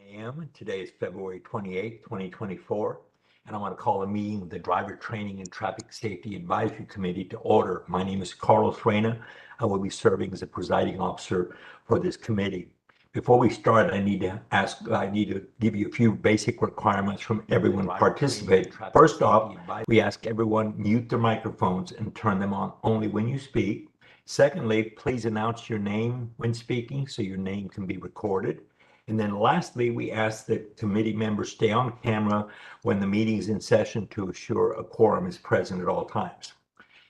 a.m. Today is February 28th, 2024, and I want to call a meeting of the Driver Training and Traffic Safety Advisory Committee to order. My name is Carlos Reyna. I will be serving as the presiding officer for this committee. Before we start, I need to give you a few basic requirements from everyone participating. First off, we ask everyone mute their microphones and turn them on only when you speak. Secondly, please announce your name when speaking so your name can be recorded. And then lastly, we ask that committee members stay on camera when the meeting is in session to assure a quorum is present at all times.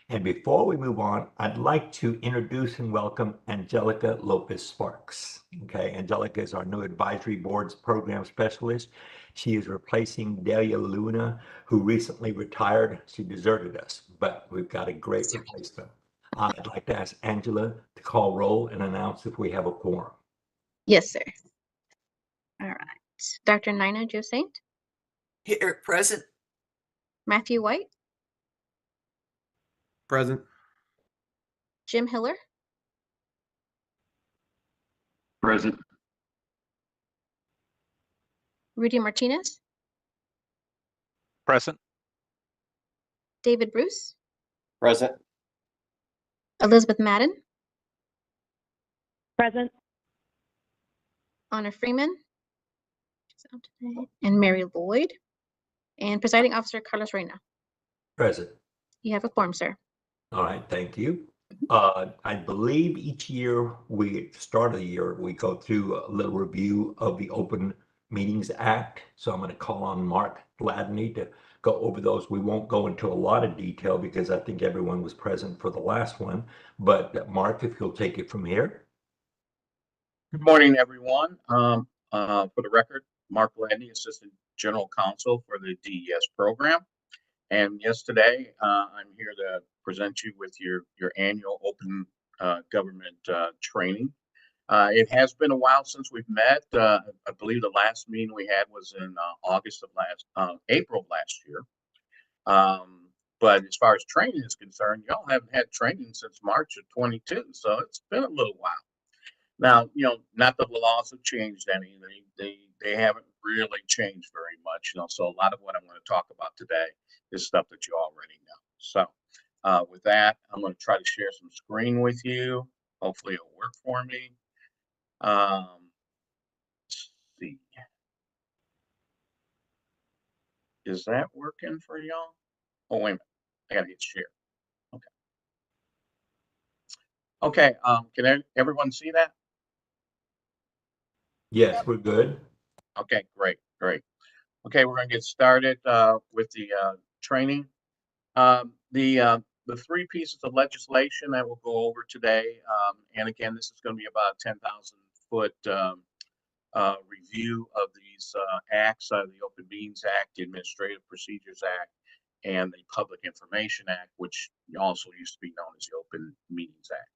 And before we move on, I'd like to introduce and welcome Angelica Lopez Sparks. Okay, Angelica is our new advisory board's program specialist. She is replacing Delia Luna, who recently retired. She deserted us, but we've got a great replacement. I'd like to ask Angela to call roll and announce if we have a quorum. Yes, sir. All right. Dr. Nina Josaint, Here, present. Matthew White, Present. Jim Hiller, Present. Rudy Martinez, Present. David Bruce, Present. Elizabeth Madden, Present. Honor Freeman, and Mary Lloyd, and presiding officer Carlos Reyna. Present. You have a quorum, sir. All right, thank you. I believe each year at the start of the year, we go through a little review of the Open Meetings Act. So I'm going to call on Mark Gladney to go over those. We won't go into a lot of detail because I think everyone was present for the last one. But Mark, if you'll take it from here. Good morning, everyone. For the record, Mark Gladney, Assistant General Counsel for the DES program. And yesterday, I'm here to present you with your annual Open Government training. It has been a while since we've met. I believe the last meeting we had was in April of last year. But as far as training is concerned, y'all haven't had training since March of 22, so it's been a little while. Now, not that the laws have changed any. They haven't really changed very much, so a lot of what I'm going to talk about today is stuff that you already know. So with that, I'm going to try to share some screen with you. Hopefully it'll work for me. Let's see. Is that working for y'all? Oh, wait a minute. I got to hit share. Okay. Can everyone see that? Yes, we're good. Okay, great. Okay, we're going to get started with the training. The three pieces of legislation that we'll go over today, and again, this is going to be about a 10,000-foot review of these acts, the Open Meetings Act, the Administrative Procedures Act, and the Public Information Act, which also used to be known as the Open Meetings Act.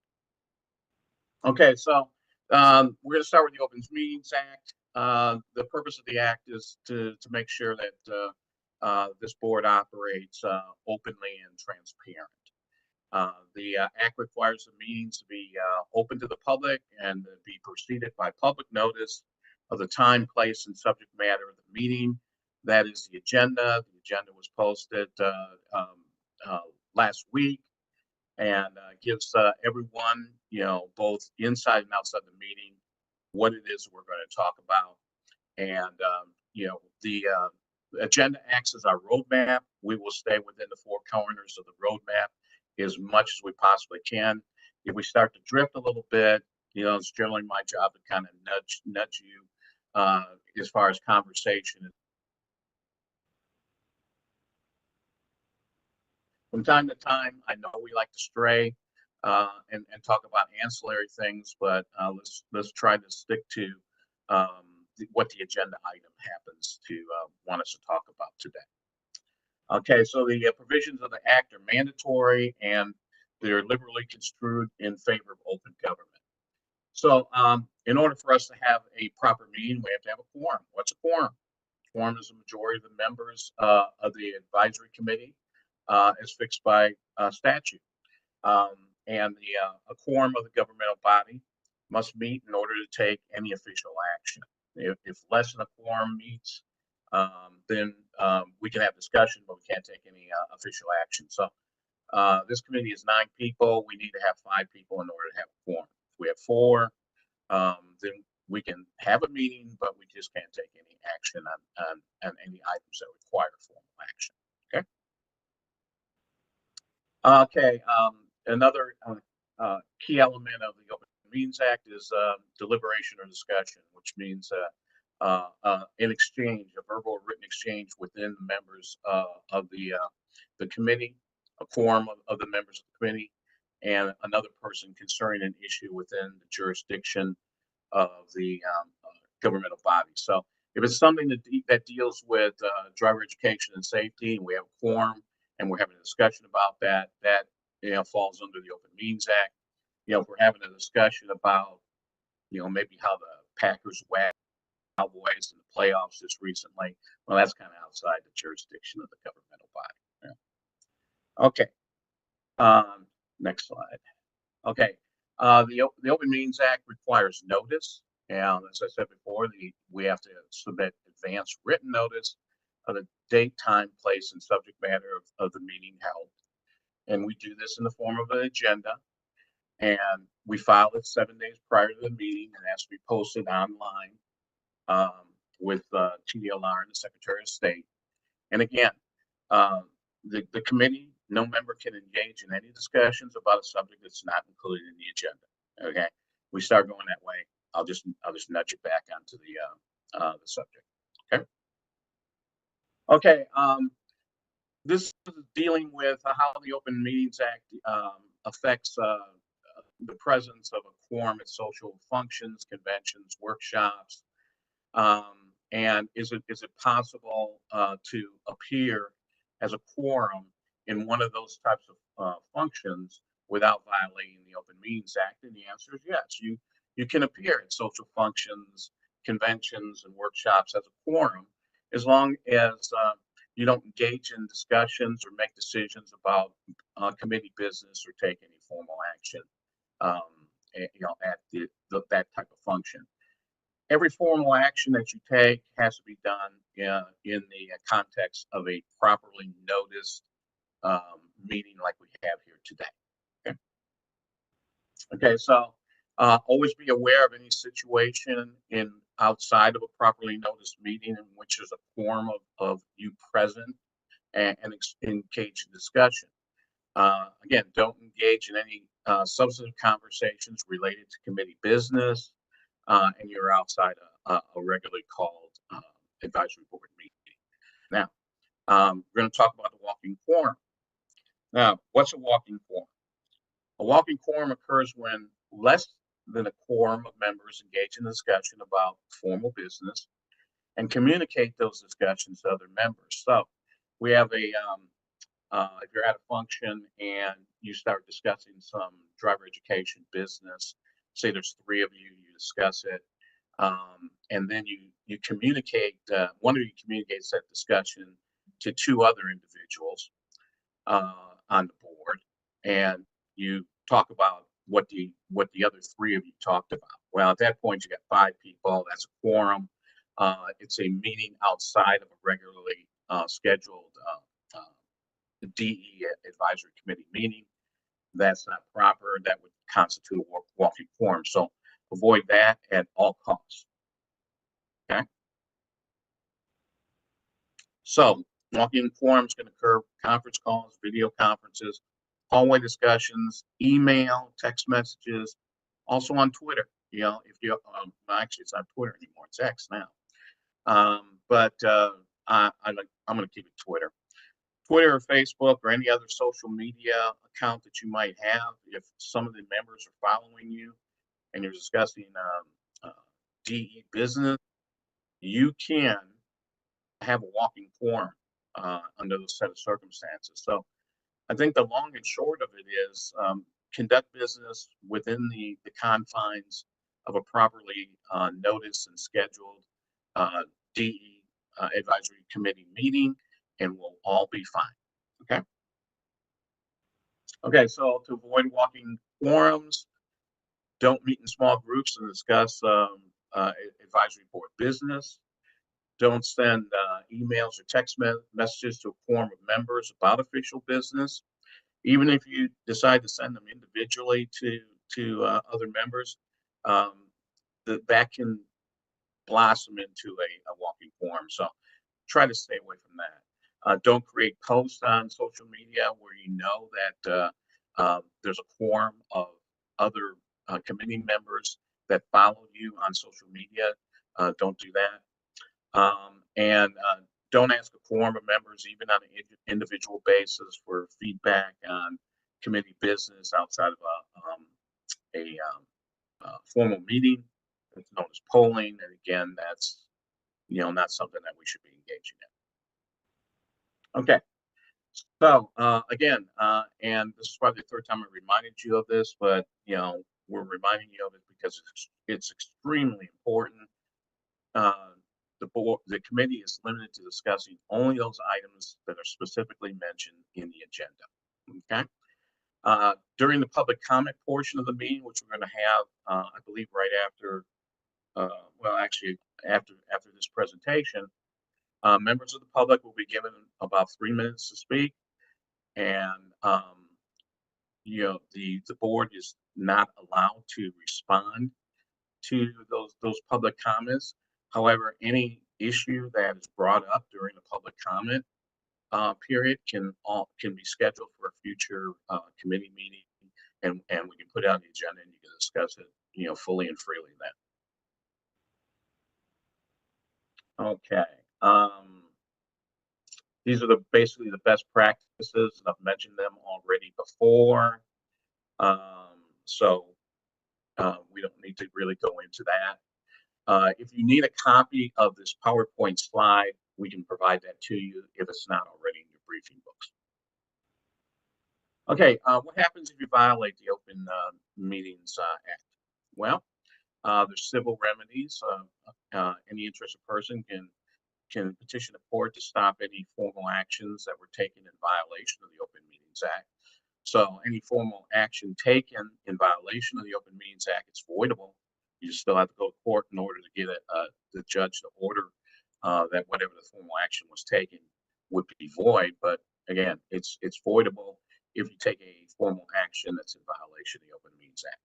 Okay, so we're going to start with the Open Meetings Act. The purpose of the act is to make sure that this board operates openly and transparent. The act requires the meetings to be open to the public and be preceded by public notice of the time, place, and subject matter of the meeting. That is the agenda. The agenda was posted last week and gives everyone, both inside and outside the meeting, what it is we're going to talk about. And, the agenda acts as our roadmap. We will stay within the four corners of the roadmap as much as we possibly can. If we start to drift a little bit, it's generally my job to kind of nudge you as far as conversation. From time to time, I know we like to stray and talk about ancillary things, but let's try to stick to what the agenda item happens to want us to talk about today. Okay, so the provisions of the act are mandatory and they're liberally construed in favor of open government. So in order for us to have a proper meeting, we have to have a quorum. What's a quorum? Quorum is the majority of the members of the advisory committee as fixed by statute. And a quorum of the governmental body must meet in order to take any official action. If less than a quorum meets, then we can have discussion, but we can't take any official action. So this committee is 9 people. We need to have 5 people in order to have a quorum. If we have 4, then we can have a meeting, but we just can't take any action on any items that require formal action. Okay. Another key element of the Open Meetings Act is deliberation or discussion, which means an exchange, a verbal or written exchange within the members of the committee, a quorum of the members of the committee, and another person concerning an issue within the jurisdiction of the governmental body. So if it's something that deals with driver education and safety, and we have a quorum, and we're having a discussion about that falls under the Open Meetings Act. If we're having a discussion about maybe how the Packers whacked Cowboys in the playoffs just recently, well, that's kind of outside the jurisdiction of the governmental body. Okay. Next slide. Okay. The Open Meetings Act requires notice, and as I said before, we have to submit advance written notice of the date, time, place, and subject matter of the meeting held. And we do this in the form of an agenda, and we file it 7 days prior to the meeting, and it has to be posted online with TDLR and the Secretary of State. And again, the committee, no member can engage in any discussions about a subject that's not included in the agenda. Okay, we start going that way, I'll just nudge it back onto the subject. Okay. This is dealing with how the Open Meetings Act affects the presence of a quorum at social functions, conventions, workshops, and is it possible to appear as a quorum in one of those types of functions without violating the Open Meetings Act? And the answer is yes. You can appear at social functions, conventions, and workshops as a quorum, as long as you don't engage in discussions or make decisions about committee business or take any formal action, at that type of function. Every formal action that you take has to be done in the context of a properly noticed meeting like we have here today. Okay, so always be aware of any situation outside of a properly noticed meeting in which there's a quorum of you present and engage in discussion. Again, don't engage in any substantive conversations related to committee business, and you're outside a regularly called advisory board meeting. Now, we're going to talk about the walking quorum. Now, what's a walking quorum? A walking quorum occurs when less than a quorum of members engage in discussion about formal business and communicate those discussions to other members. So we have if you're at a function and you start discussing some driver education business, say there's 3 of you, you discuss it, and then you communicate, one of you communicates that discussion to 2 other individuals on the board, and you talk about what the other 3 of you talked about. Well, at that point, you got 5 people. That's a quorum. It's a meeting outside of a regularly scheduled DE advisory committee meeting. That's not proper. That would constitute a walking quorum. So avoid that at all costs. Okay. So walking quorums can occur conference calls, video conferences, hallway discussions, email, text messages, also on Twitter. If you actually it's not Twitter anymore, it's X now. I'm going to keep it Twitter. Twitter or Facebook or any other social media account that you might have, if some of the members are following you and you're discussing DE business, you can have a walking quorum under those set of circumstances. So I think the long and short of it is conduct business within the confines of a properly noticed and scheduled DE advisory committee meeting, and we'll all be fine. Okay, so to avoid walking quorums, don't meet in small groups and discuss advisory board business. Don't send emails or text messages to a quorum of members about official business. Even if you decide to send them individually to other members, that can blossom into a walking quorum. So try to stay away from that. Don't create posts on social media where you know that there's a quorum of other committee members that follow you on social media. Don't do that. And don't ask a quorum of members, even on an individual basis, for feedback on committee business outside of a formal meeting. It's known as polling, and again, that's not something that we should be engaging in. Okay, so again, and this is probably the third time I reminded you of this, but we're reminding you of it because it's extremely important. The committee is limited to discussing only those items that are specifically mentioned in the agenda. Okay. During the public comment portion of the meeting, which we're going to have, I believe, right after, well, actually, after this presentation, members of the public will be given about 3 minutes to speak, and the board is not allowed to respond to those public comments. However, any issue that is brought up during the public comment period can be scheduled for a future committee meeting, and we can put it on the agenda and you can discuss it fully and freely then. Okay. These are basically the best practices. I've mentioned them already before, so we don't need to really go into that. If you need a copy of this PowerPoint slide, we can provide that to you if it's not already in your briefing books. Okay, what happens if you violate the Open Meetings Act? Well, there's civil remedies. Any interested person can petition a court to stop any formal actions that were taken in violation of the Open Meetings Act. So any formal action taken in violation of the Open Meetings Act is voidable. You still have to go to court in order to get the judge to order that whatever the formal action was taken would be void. But again, it's voidable if you take a formal action that's in violation of the Open Meetings Act.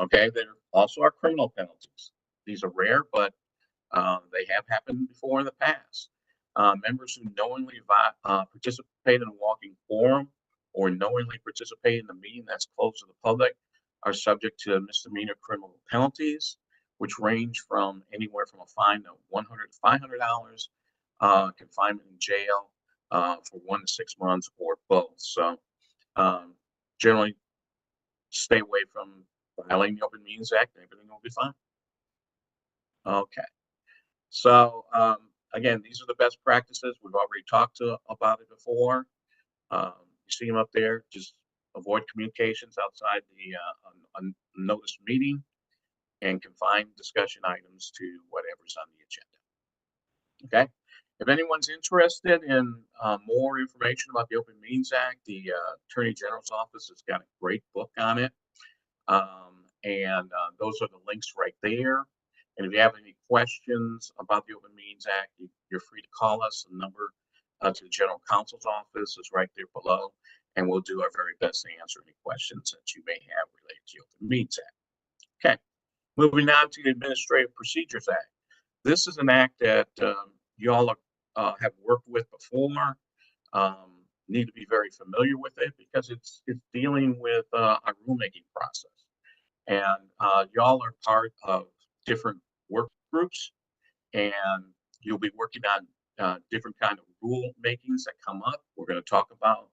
Okay, there also are criminal penalties. These are rare, but they have happened before in the past. Members who knowingly participate in a walking quorum or knowingly participate in a meeting that's closed to the public are subject to misdemeanor criminal penalties, which range from anywhere from a fine of $100 to $500, confinement in jail for 1 to 6 months, or both. So generally stay away from violating the Open Meetings Act and everything will be fine. Okay. So again, these are the best practices. We've already talked about it before. You see them up there. Just avoid communications outside the unnoticed meeting and confine discussion items to whatever's on the agenda. Okay. If anyone's interested in more information about the Open Meetings Act, the Attorney General's office has got a great book on it. And those are the links right there. And if you have any questions about the Open Meetings Act, you're free to call us. The number to the General Counsel's office is right there below, and we'll do our very best to answer any questions that you may have related to the Open Meetings Act. Okay, moving on to the Administrative Procedures Act. This is an act that you all have worked with before. Need to be very familiar with it because it's dealing with a rulemaking process. And y'all are part of different work groups, and you'll be working on different kind of rule makings that come up. We're going to talk about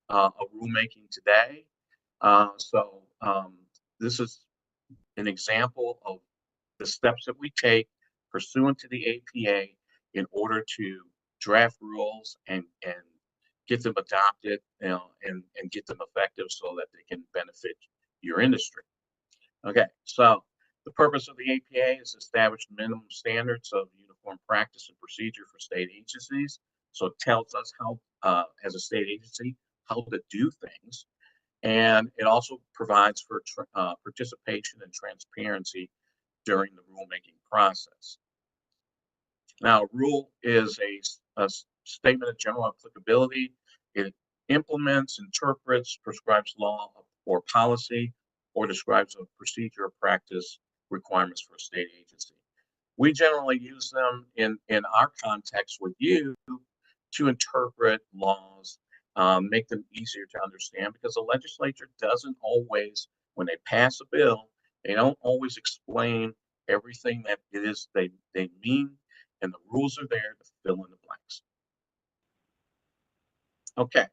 a rulemaking today. So this is an example of the steps that we take pursuant to the APA in order to draft rules and get them adopted, and get them effective so that they can benefit your industry. Okay, so the purpose of the APA is to establish minimum standards of uniform practice and procedure for state agencies. So it tells us how, as a state agency, how to do things. And it also provides for participation and transparency during the rulemaking process. Now, a rule is a statement of general applicability. It implements, interprets, prescribes law or policy, or describes a procedure or practice requirements for a state agency. We generally use them in our context with you to interpret laws, make them easier to understand, because the legislature doesn't always, when they pass a bill, they don't always explain everything that it is they mean, and the rules are there to fill in the blanks. Okay.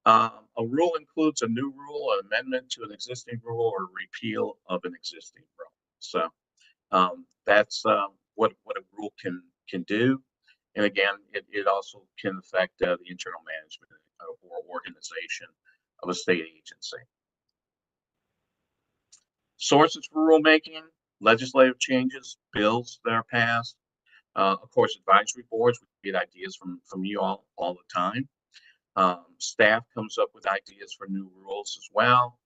A rule includes a new rule, an amendment to an existing rule, or a repeal of an existing rule. So that's what a rule can do. And again, it also can affect the internal management or organization of a state agency. Sources for rulemaking: legislative changes, bills that are passed. Of course, advisory boards, we get ideas from you all the time. Staff comes up with ideas for new rules as well.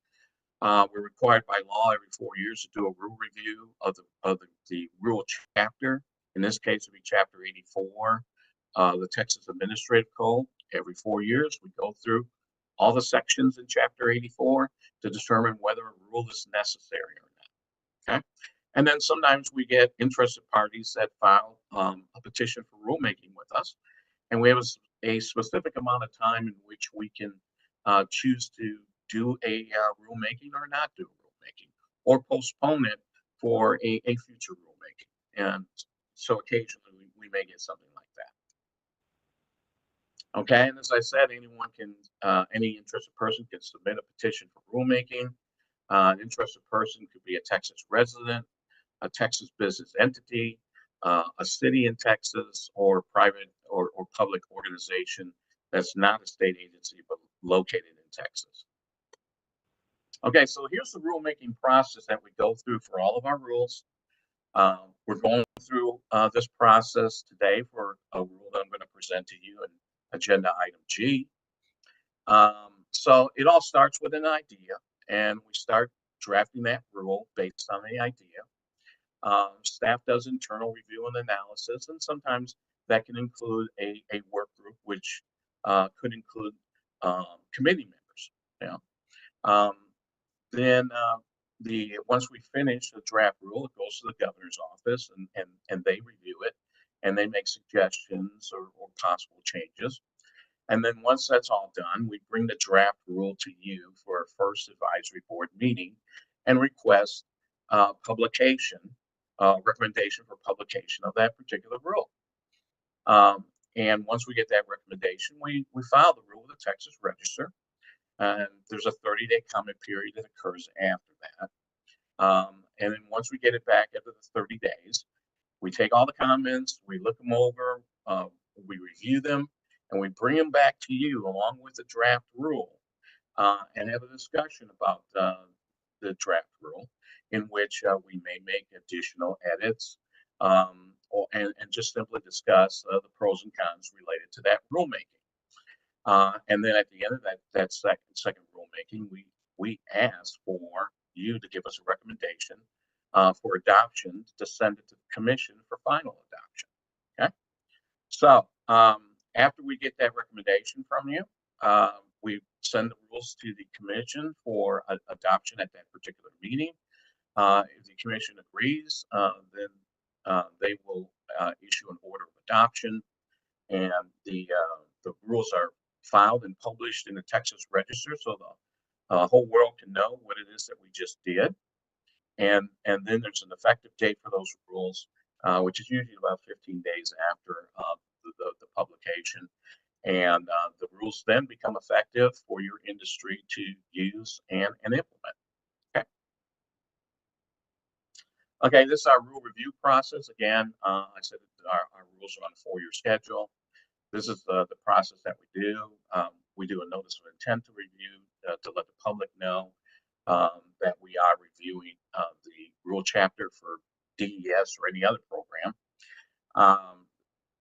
We're required by law every 4 years to do a rule review of the rule chapter. In this case, it would be Chapter 84, the Texas Administrative Code. Every 4 years, we go through all the sections in Chapter 84 to determine whether a rule is necessary or not. Okay, and then sometimes we get interested parties that file a petition for rulemaking with us, and we have a specific amount of time in which we can choose to do a rulemaking or not do rulemaking, or postpone it for a future rulemaking. And so occasionally we may get something like that. Okay, and as I said, any interested person can submit a petition for rulemaking. An interested person could be a Texas resident, a Texas business entity, a city in Texas, or private or public organization that's not a state agency but located in Texas. Okay, so here's the rulemaking process that we go through for all of our rules. We're going through this process today for a rule that I'm going to present to you in agenda item G. So it all starts with an idea, and we start drafting that rule based on the idea. Staff does internal review and analysis, and sometimes that can include a work group, which could include committee members. You know, then once we finish the draft rule, it goes to the governor's office, and they review it, and they make suggestions or possible changes. And then once that's all done, we bring the draft rule to you for our first advisory board meeting and request publication, recommendation for publication of that particular rule. And once we get that recommendation, we file the rule with the Texas Register. And there's a 30-day comment period that occurs after that. And then once we get it back after the 30 days, we take all the comments, we look them over, we review them, and we bring them back to you along with the draft rule, and have a discussion about the draft rule, in which we may make additional edits, and just simply discuss the pros and cons related to that rulemaking. And then at the end of that second rulemaking, we ask for you to give us a recommendation for adoption, to send it to the commission for final adoption. Okay, so after we get that recommendation from you, we send the rules to the commission for adoption at that particular meeting. If the commission agrees, then they will issue an order of adoption, and the rules are filed and published in the Texas Register, so the whole world can know what it is that we just did. And then there's an effective date for those rules, which is usually about 15 days after the publication. And the rules then become effective for your industry to use and implement. Okay, this is our rule review process. Again, I said our rules are on a 4-year schedule. This is the process that we do. We do a notice of intent to review to let the public know that we are reviewing the rule chapter for DES or any other program.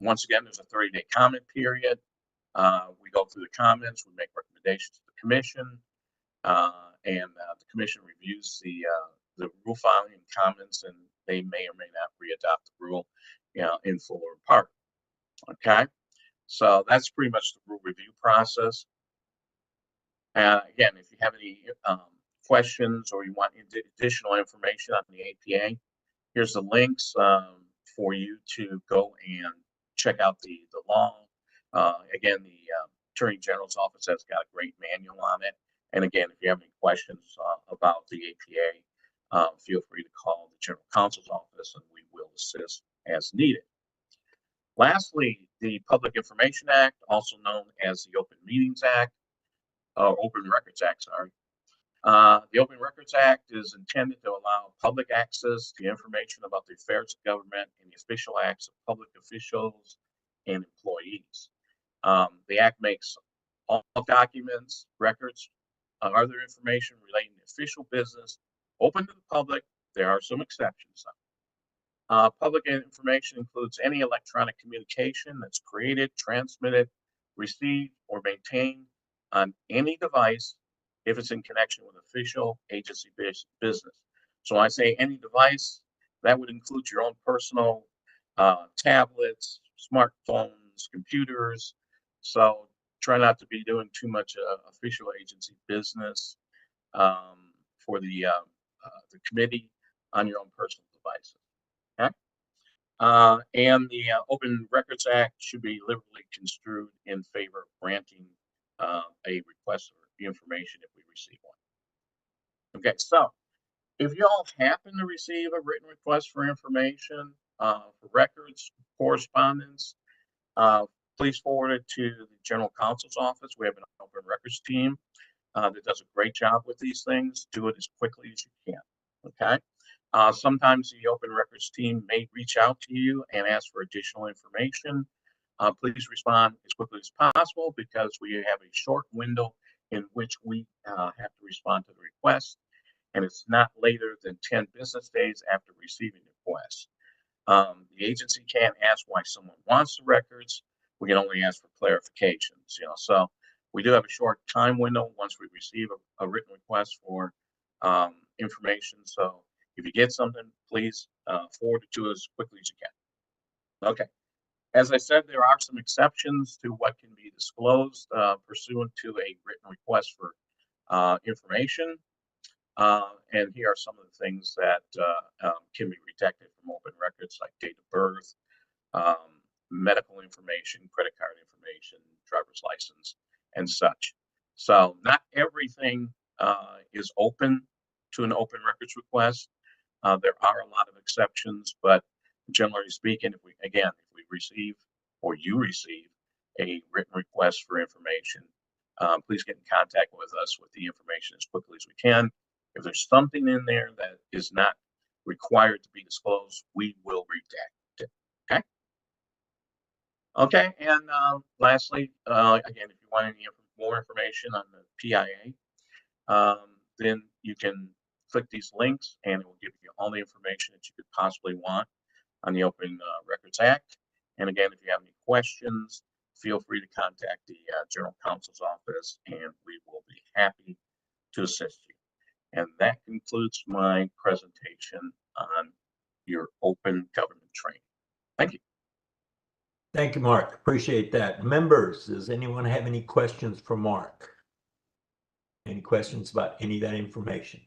Once again, there's a 30-day comment period. We go through the comments, we make recommendations to the commission, and the commission reviews the rule filing and comments, they may or may not re-adopt the rule, in full or part. Okay, so that's pretty much the rule review process. Again, if you have any questions or you want additional information on the APA, here's the links for you to go and check out the law. Again, the Attorney General's office has got a great manual on it. And again, if you have any questions about the APA, feel free to call the General Counsel's office and we will assist as needed. Lastly, the Public Information Act, also known as the Open Meetings Act, Open Records Act, sorry. The Open Records Act is intended to allow public access to information about the affairs of government and the official acts of public officials and employees. The Act makes all documents, records, other information relating to official business open to the public. There are some exceptions. Public information includes any electronic communication that's created, transmitted, received, or maintained on any device if it's in connection with official agency business. So I say any device, that would include your own personal tablets, smartphones, computers. So try not to be doing too much official agency business for the committee on your own personal devices. Okay? And the Open Records Act should be liberally construed in favor of granting a request for information if we receive one. Okay, so if you all happen to receive a written request for information for records, correspondence, please forward it to the General Counsel's office. We have an open records team that does a great job with these things. Do it as quickly as you can. Okay. Sometimes the open records team may reach out to you and ask for additional information. Please respond as quickly as possible because we have a short window in which we have to respond to the request, and it's not later than 10 business days after receiving the request. The agency can't ask why someone wants the records. We can only ask for clarifications. So we do have a short time window once we receive a written request for information. So if you get something, please forward it to us as quickly as you can. Okay. As I said, there are some exceptions to what can be disclosed pursuant to a written request for information. And here are some of the things that can be protected from open records, like date of birth, medical information, credit card information, driver's license, and such. So not everything is open to an open records request. There are a lot of exceptions, but generally speaking, if we receive or you receive a written request for information, please get in contact with us with the information as quickly as we can. If there's something in there that is not required to be disclosed, we will redact it. Okay. Okay. And lastly, again, if you want any more information on the PIA, then you can click these links and it will give you all the information that you could possibly want on the Open Records Act. And again, if you have any questions, feel free to contact the General Counsel's office and we will be happy to assist you. And that concludes my presentation on your open government training. Thank you. Thank you, Mark. Appreciate that. Members, does anyone have any questions for Mark? Any questions about any of that information?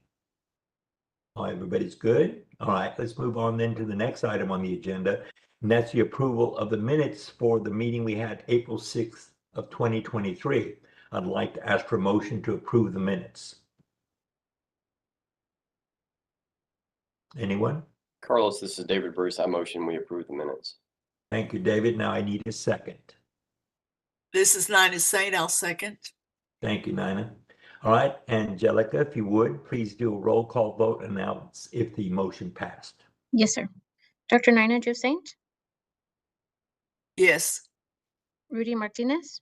Oh, everybody's good? All right, let's move on then to the next item on the agenda. And that's the approval of the minutes for the meeting we had April 6th of 2023. I'd like to ask for a motion to approve the minutes. Anyone? Carlos, this is David Bruce. I motion we approve the minutes. Thank you, David. Now I need a second. This is Nina Saint. I'll second. Thank you, Nina. All right, Angelica, if you would, please do a roll call vote and announce if the motion passed. Yes, sir. Dr. Nina Joe Saint, Yes. Rudy Martinez,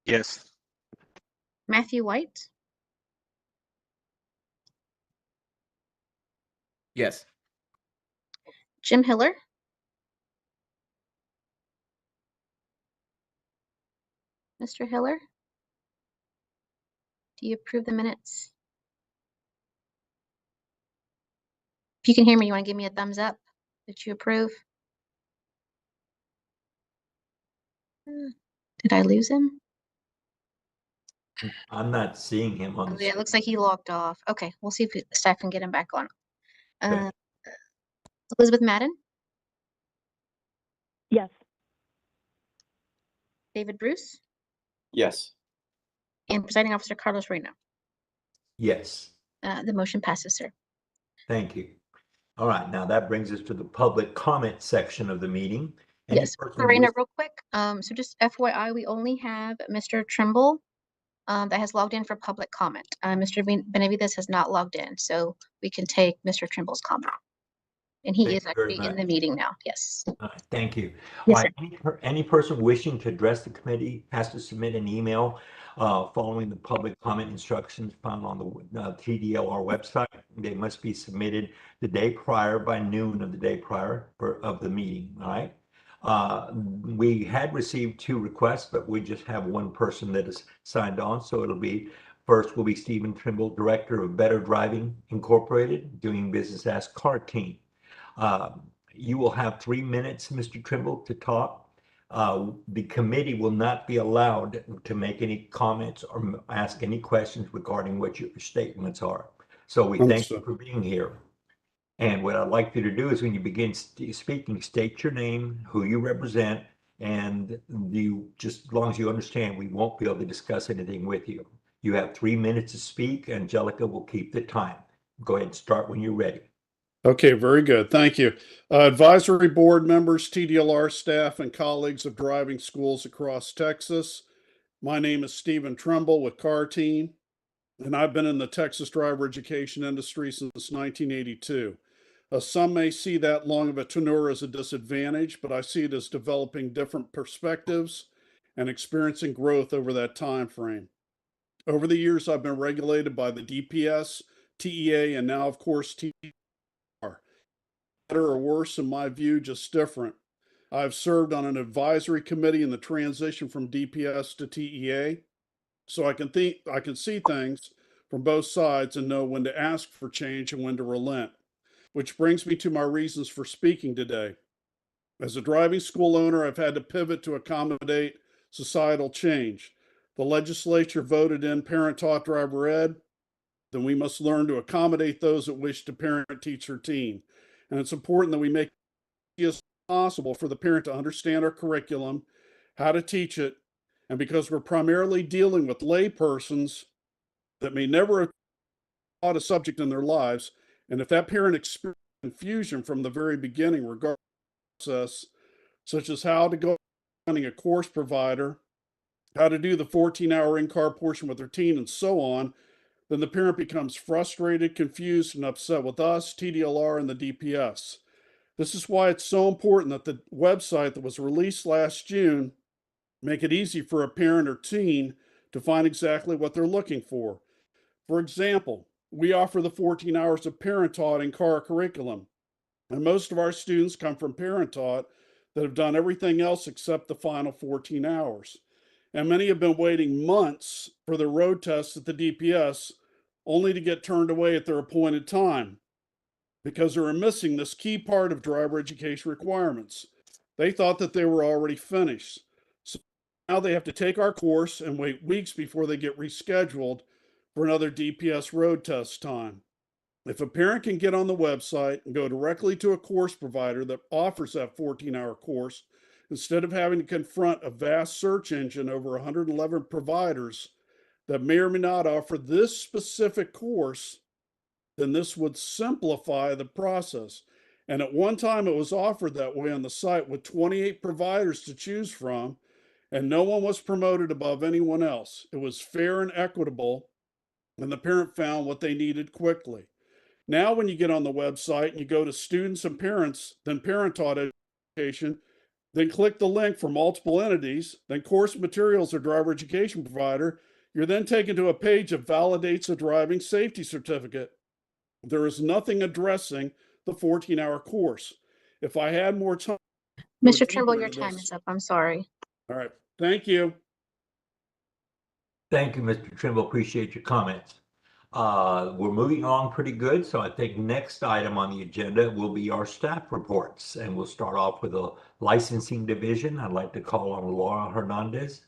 Yes. Matthew White, Yes. Jim Hiller, Mr. Hiller, do you approve the minutes? If you can hear me, you want to give me a thumbs up that you approve? Did I lose him? I'm not seeing him on Oh, the yeah, it screen. looks like he logged off. Okay, we'll see if the staff can get him back on. Okay. Elizabeth Madden, Yes. David Bruce, Yes. and Presiding Officer Carlos Reyna. Yes, The motion passes, sir. thank you. All right, now that brings us to the public comment section of the meeting. Any Yes, person Reyna, wish- real quick. So just FYI, we only have Mr. Trimble that has logged in for public comment. Mr. Benavides has not logged in, so we can take Mr. Trimble's comment. And he Thank is you very actually in much. the meeting now. Yes. All right, thank you. Yes, All right, any person wishing to address the committee has to submit an email following the public comment instructions found on the TDLR website. They must be submitted the day prior by noon of the day prior of the meeting, all right? We had received 2 requests, but we just have 1 person that is signed on, so it'll be, first will be Stephen Trimble, Director of Better Driving Incorporated, doing business as Carteen. You will have 3 minutes, Mr. Trimble, to talk. The committee will not be allowed to make any comments or ask any questions regarding what your statements are. So we thank you Understood. for being here. And what I'd like you to do is when you begin speaking, state your name, who you represent, and you, just as long as you understand, we won't be able to discuss anything with you. You have 3 minutes to speak. Angelica will keep the time. Go ahead and start when you're ready. Okay, very good. Thank you. Advisory board members, TDLR staff, and colleagues of driving schools across Texas. My name is Stephen Trimble with Carteen, and I've been in the Texas driver education industry since 1982. Some may see that long of a tenure as a disadvantage, but I see it as developing different perspectives and experiencing growth over that time frame. Over the years, I've been regulated by the DPS, TEA, and now, of course, better or worse, in my view, just different. I've served on an advisory committee in the transition from DPS to TEA, so I can see things from both sides and know when to ask for change and when to relent. Which brings me to my reasons for speaking today. As a driving school owner, I've had to pivot to accommodate societal change. The legislature voted in parent-taught driver ed, then we must learn to accommodate those that wish to parent, teach, or teen. And it's important that we make it as possible for the parent to understand our curriculum, how to teach it, and because we're primarily dealing with lay persons that may never have taught a subject in their lives, and if that parent experiences confusion from the very beginning regarding the process, such as how to go finding a course provider, how to do the 14-hour in-car portion with their teen, and so on, then the parent becomes frustrated, confused, and upset with us, TDLR, and the DPS. This is why it's so important that the website that was released last June make it easy for a parent or teen to find exactly what they're looking for. For example, we offer the 14 hours of parent-taught in-car curriculum, and most of our students come from parent-taught that have done everything else except the final 14 hours. And many have been waiting months for their road tests at the DPS, only to get turned away at their appointed time because they were missing this key part of driver education requirements. They thought that they were already finished. So now they have to take our course and wait weeks before they get rescheduled for another DPS road test time. If a parent can get on the website and go directly to a course provider that offers that 14-hour course, instead of having to confront a vast search engine over 111 providers that may or may not offer this specific course, then this would simplify the process. And at one time, it was offered that way on the site with 28 providers to choose from, and no one was promoted above anyone else. It was fair and equitable, and the parent found what they needed quickly. Now, when you get on the website and you go to students and parents, then parent-taught education, then click the link for multiple entities, then course materials or driver education provider, you're then taken to a page that validates a driving safety certificate. There is nothing addressing the 14-hour course. If I had more time, Mr. Trimble, deeper your into time this. is up. I'm sorry. All right, thank you. Thank you, Mr. Trimble. Appreciate your comments. We're moving along pretty good, so I think next item on the agenda will be our staff reports, and we'll start off with the licensing division. I'd like to call on Laura Hernandez.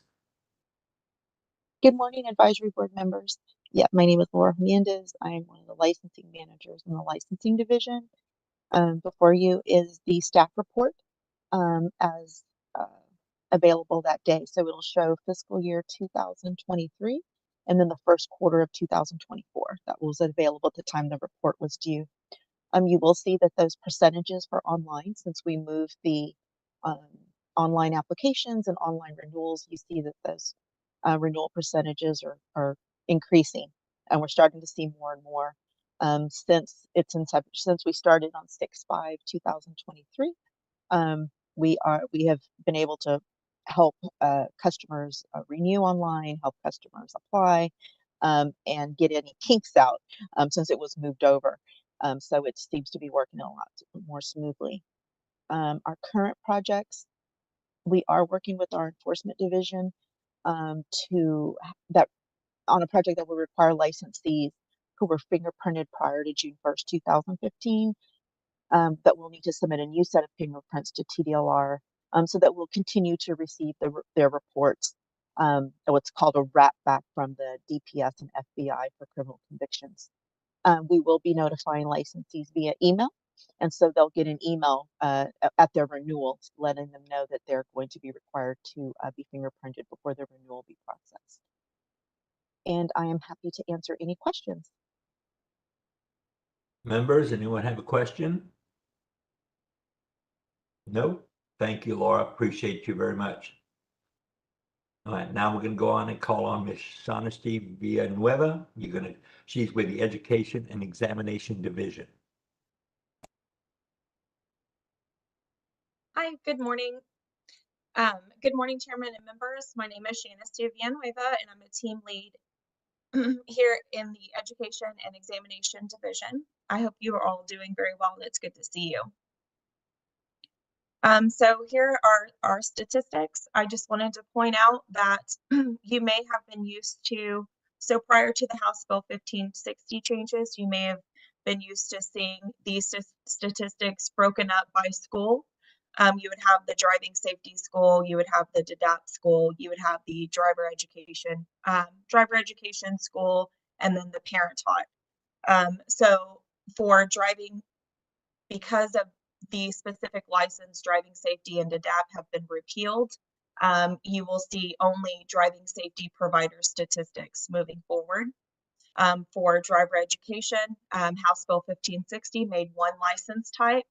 Good morning, advisory board members. Yeah, my name is Laura Hernandez. I am one of the licensing managers in the licensing division. Before you is the staff report as available that day. So it'll show fiscal year 2023 and then the first quarter of 2024. That was available at the time the report was due. You will see that those percentages for online, since we moved the online applications and online renewals, you see that those renewal percentages are increasing, and we're starting to see more and more since its inception. Since we started on 6/5/2023, we have been able to help customers renew online, help customers apply, and get any kinks out since it was moved over. So it seems to be working a lot more smoothly. Our current projects, we are working with our enforcement division that on a project that will require licensees who were fingerprinted prior to June 1st, 2015, that will need to submit a new set of fingerprints to TDLR so that we'll continue to receive their reports, what's called a wrap back from the DPS and FBI for criminal convictions. We will be notifying licensees via email. And so they'll get an email at their renewal letting them know that they're going to be required to be fingerprinted before their renewal will be processed. And I am happy to answer any questions. Members, anyone have a question? No? Thank you, Laura. Appreciate you very much. All right, now we're going to go on and call on Ms. Shanesty Villanueva. She's with the Education and Examination Division. Hi, good morning. Good morning, Chairman and members. My name is Shanesty Villanueva, and I'm a team lead here in the Education and Examination Division. I hope you are all doing very well, and it's good to see you. So here are our statistics. I just wanted to point out that you may have been used to, so prior to the House Bill 1560 changes, you may have been used to seeing these statistics broken up by school. You would have the driving safety school, you would have the DADAP school, you would have the driver education school, and then the parent taught. So for driving, because of the specific license, driving safety and DADAP have been repealed, you will see only driving safety provider statistics moving forward. For driver education, House Bill 1560 made one license type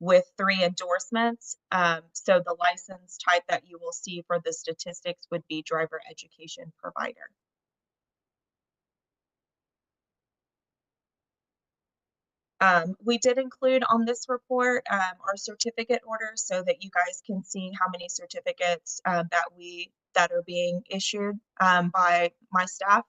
with 3 endorsements. So the license type that you will see for the statistics would be driver education provider. We did include on this report our certificate orders so that you guys can see how many certificates that are being issued by my staff.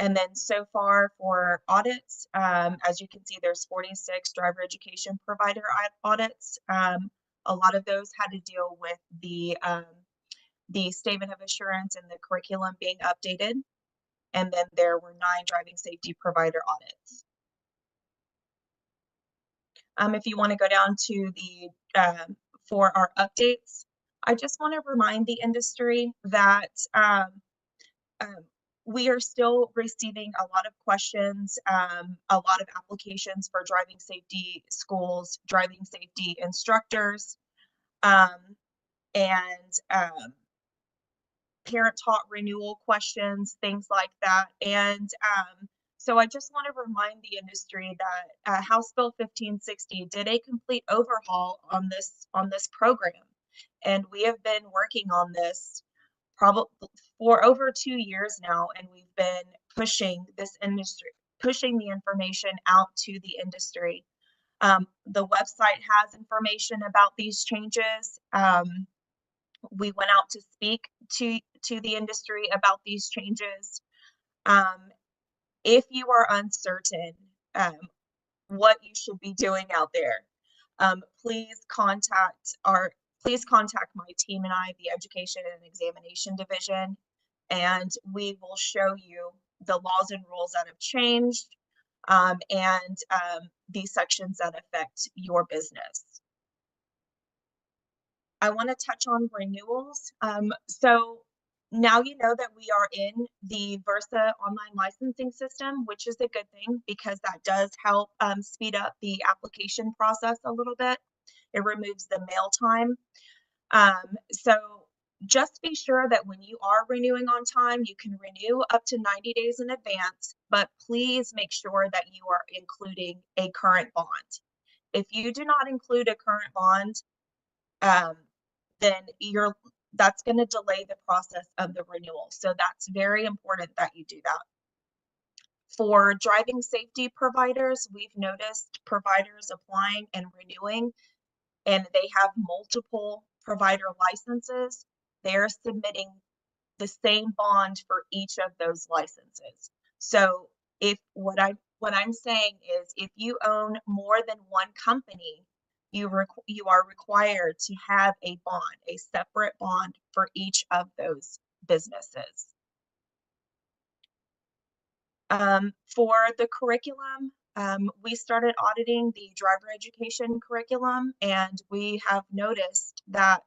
And then so far for audits, as you can see, there's 46 driver education provider audits. A lot of those had to deal with the statement of assurance and the curriculum being updated. And then there were 9 driving safety provider audits. If you want to go down to the for our updates, I just want to remind the industry that we are still receiving a lot of questions, a lot of applications for driving safety schools, driving safety instructors, and parent taught renewal questions, things like that. And so I just want to remind the industry that House Bill 1560 did a complete overhaul on this program, and we have been working on this probably for over 2 years now, and we've been pushing this industry, pushing the information out to the industry. The website has information about these changes. We went out to speak to the industry about these changes. If you are uncertain what you should be doing out there, please contact my team and I, the Education and Examination Division, and we will show you the laws and rules that have changed, and these sections that affect your business. I want to touch on renewals. So now you know that we are in the Versa online licensing system, which is a good thing because that does help speed up the application process a little bit. It removes the mail time. So just be sure that when you are renewing on time, you can renew up to 90 days in advance, but please make sure that you are including a current bond. If you do not include a current bond, then that's going to delay the process of the renewal. So that's very important that you do that. For driving safety providers, we've noticed providers applying and renewing, and they have multiple provider licenses. They're submitting the same bond for each of those licenses. So if what I'm saying is, if you own more than one company, you are required to have a bond, a separate bond for each of those businesses. For the curriculum, we started auditing the driver education curriculum, and we have noticed that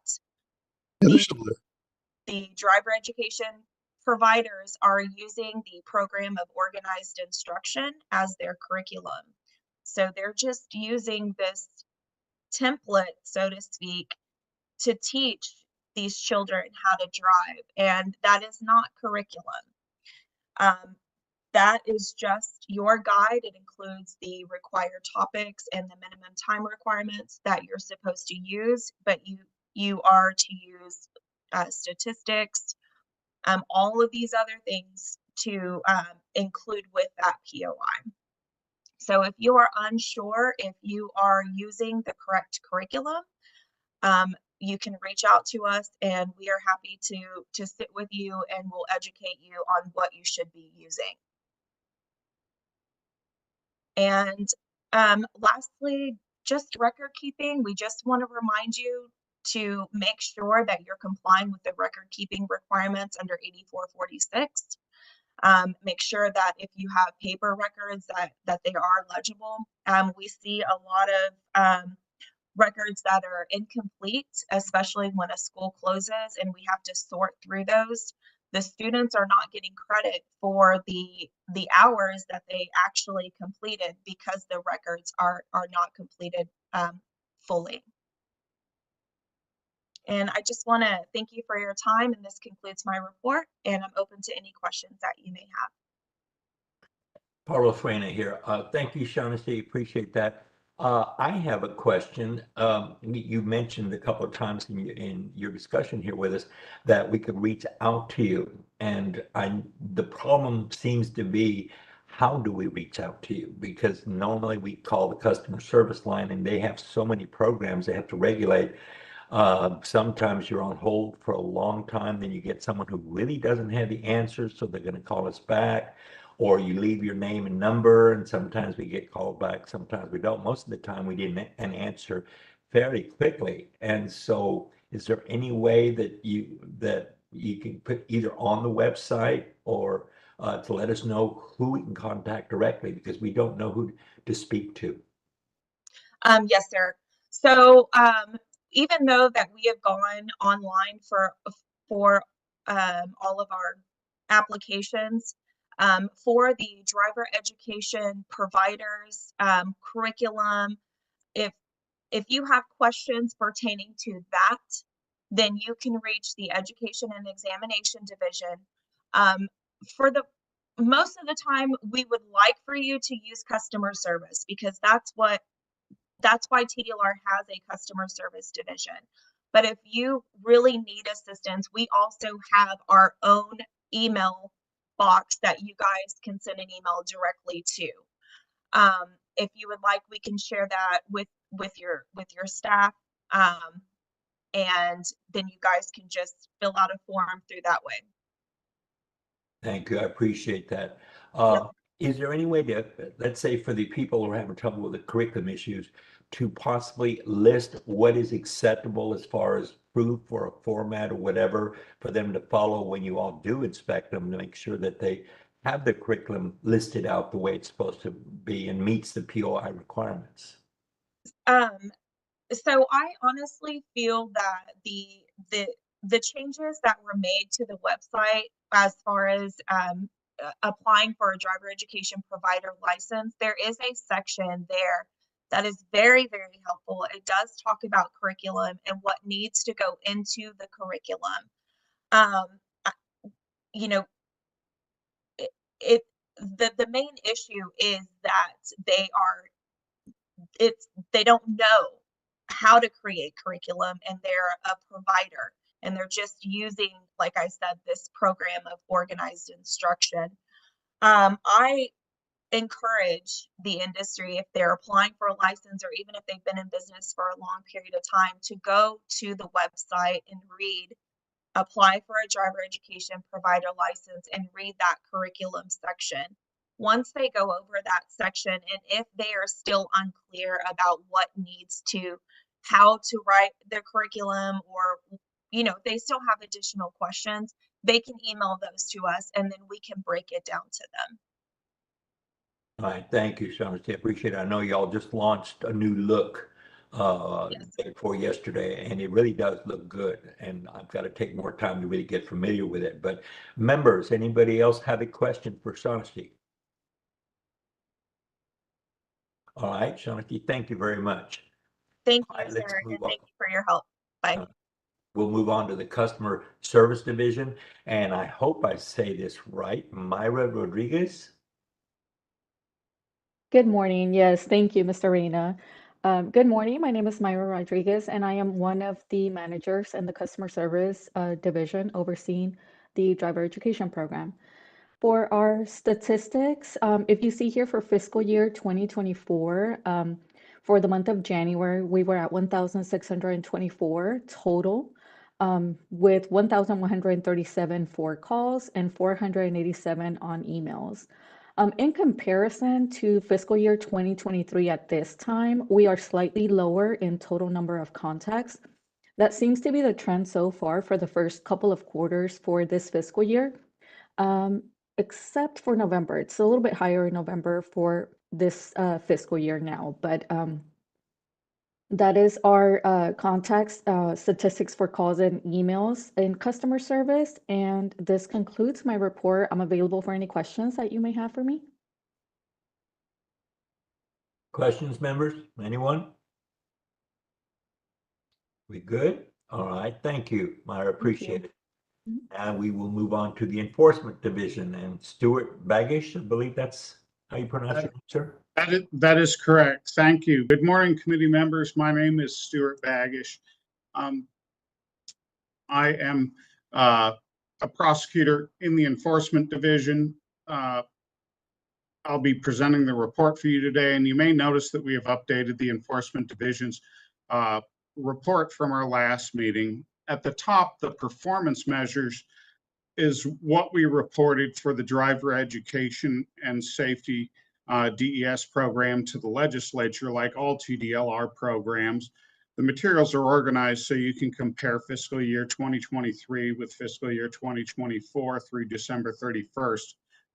the driver education providers are using the program of organized instruction as their curriculum. So they're just using this template, so to speak, to teach these children how to drive, and that is not curriculum. That is just your guide. It includes the required topics and the minimum time requirements that you're supposed to use, but you are to use statistics, all of these other things to include with that POI. So if you are unsure if you are using the correct curriculum, you can reach out to us, and we are happy to sit with you and we'll educate you on what you should be using. And lastly, just record keeping. We just want to remind you to make sure that you're complying with the record keeping requirements under 8446. Make sure that if you have paper records that they are legible. We see a lot of records that are incomplete, especially when a school closes and we have to sort through those. The students are not getting credit for the hours that they actually completed because the records are not completed fully. And I just want to thank you for your time, and this concludes my report, and I'm open to any questions that you may have. Carlos Reyna here. Thank you, Shaughnessy. Appreciate that. I have a question. You mentioned a couple of times in your discussion here with us that we could reach out to you. And the problem seems to be, how do we reach out to you? Because normally we call the customer service line and they have so many programs they have to regulate. Sometimes you're on hold for a long time, then you get someone who really doesn't have the answers, so they're going to call us back. Or you leave your name and number, and sometimes we get called back, sometimes we don't. Most of the time we get an answer fairly quickly. And so is there any way that you can put either on the website or to let us know who we can contact directly, because we don't know who to speak to? Yes, sir. So even though that we have gone online for all of our applications, for the driver education providers, curriculum, if you have questions pertaining to that, then you can reach the Education and Examination Division. For the most of the time, we would like for you to use customer service, because that's why TDLR has a customer service division. But if you really need assistance, we also have our own email box that you guys can send an email directly to. If you would like, we can share that with your staff, and then you guys can just fill out a form through that way. Thank you. I appreciate that. Yep. Is there any way to, let's say for the people who are having trouble with the curriculum issues, to possibly list what is acceptable as far as proof or a format or whatever for them to follow when you all do inspect them, to make sure that they have the curriculum listed out the way it's supposed to be and meets the POI requirements? So I honestly feel that the changes that were made to the website as far as applying for a driver education provider license, there is a section there that is very, very helpful. It does talk about curriculum and what needs to go into the curriculum. I- you know, it the main issue is that they don't know how to create curriculum, and they're a provider and they're just using, like I said, this program of organized instruction. I encourage the industry, if they're applying for a license or even if they've been in business for a long period of time, to go to the website and apply for a driver education provider license and read that curriculum section. Once they go over that section, and if they are still unclear about how to write their curriculum, or they still have additional questions, they can email those to us and then we can break it down to them. All right, thank you, Shaughnessy. I appreciate it. I know y'all just launched a new look Yes. day before yesterday, and it really does look good. And I've got to take more time to really get familiar with it. But members, anybody else have a question for Shaughnessy? All right, Shaughnessy, thank you very much. Thank All you, right, let's sir, move and on. thank you for your help. Bye. We'll move on to the Customer Service Division, and I hope I say this right, Myra Rodriguez. Good morning. Yes, thank you, Mr. Reyna. Good morning. My name is Myra Rodriguez, and I am one of the managers in the customer service division overseeing the driver education program. For our statistics, if you see here for fiscal year 2024, for the month of January, we were at 1,624 total, with 1,137 for calls and 487 on emails. In comparison to fiscal year 2023 at this time, we are slightly lower in total number of contacts. That seems to be the trend so far for the first couple of quarters for this fiscal year, except for November. It's a little bit higher in November for this fiscal year now, but that is our contacts, statistics for calls and emails in customer service. And this concludes my report. I'm available for any questions that you may have for me. Questions, members? Anyone? We good? All right, thank you, Myra, appreciate it. Mhm. And we will move on to the Enforcement Division, and Stuart Bagish, I believe that's how you pronounce it, sir? That is correct. Thank you. Good morning, committee members. My name is Stuart Bagish. I am a prosecutor in the Enforcement Division. I'll be presenting the report for you today, and you may notice that we have updated the Enforcement Division's report from our last meeting. At the top, the performance measures is what we reported for the driver education and safety DES program to the legislature, like all TDLR programs. The materials are organized so you can compare fiscal year 2023 with fiscal year 2024 through December 31st,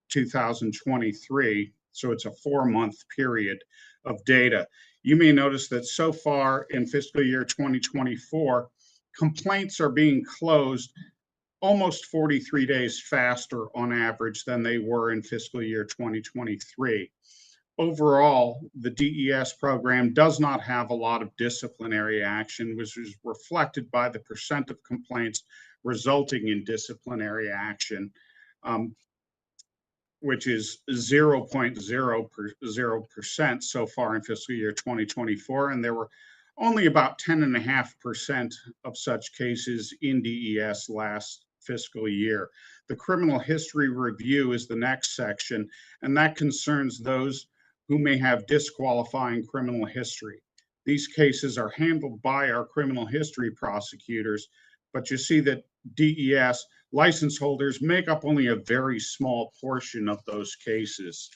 2023. So it's a 4-month period of data. You may notice that so far in fiscal year 2024, complaints are being closed almost 43 days faster on average than they were in fiscal year 2023. Overall, the DES program does not have a lot of disciplinary action, which is reflected by the percent of complaints resulting in disciplinary action, which is 0.0% so far in fiscal year 2024. And there were only about 10.5% of such cases in DES last fiscal year. The criminal history review is the next section, and that concerns those who may have disqualifying criminal history. These cases are handled by our criminal history prosecutors, but you see that DES license holders make up only a very small portion of those cases.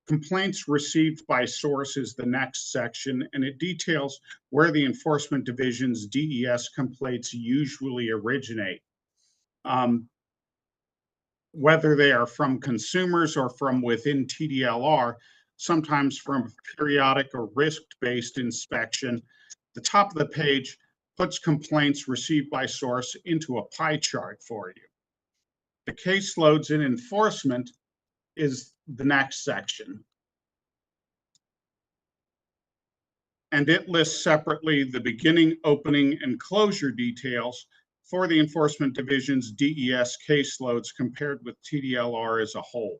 Complaints received by source is the next section, and it details where the Enforcement Division's DES complaints usually originate. whether they are from consumers or from within TDLR, sometimes from periodic or risk-based inspection. The top of the page puts complaints received by source into a pie chart for you. The caseloads in enforcement is the next section. And it lists separately the beginning, opening, and closure details for the Enforcement Division's DES caseloads compared with TDLR as a whole.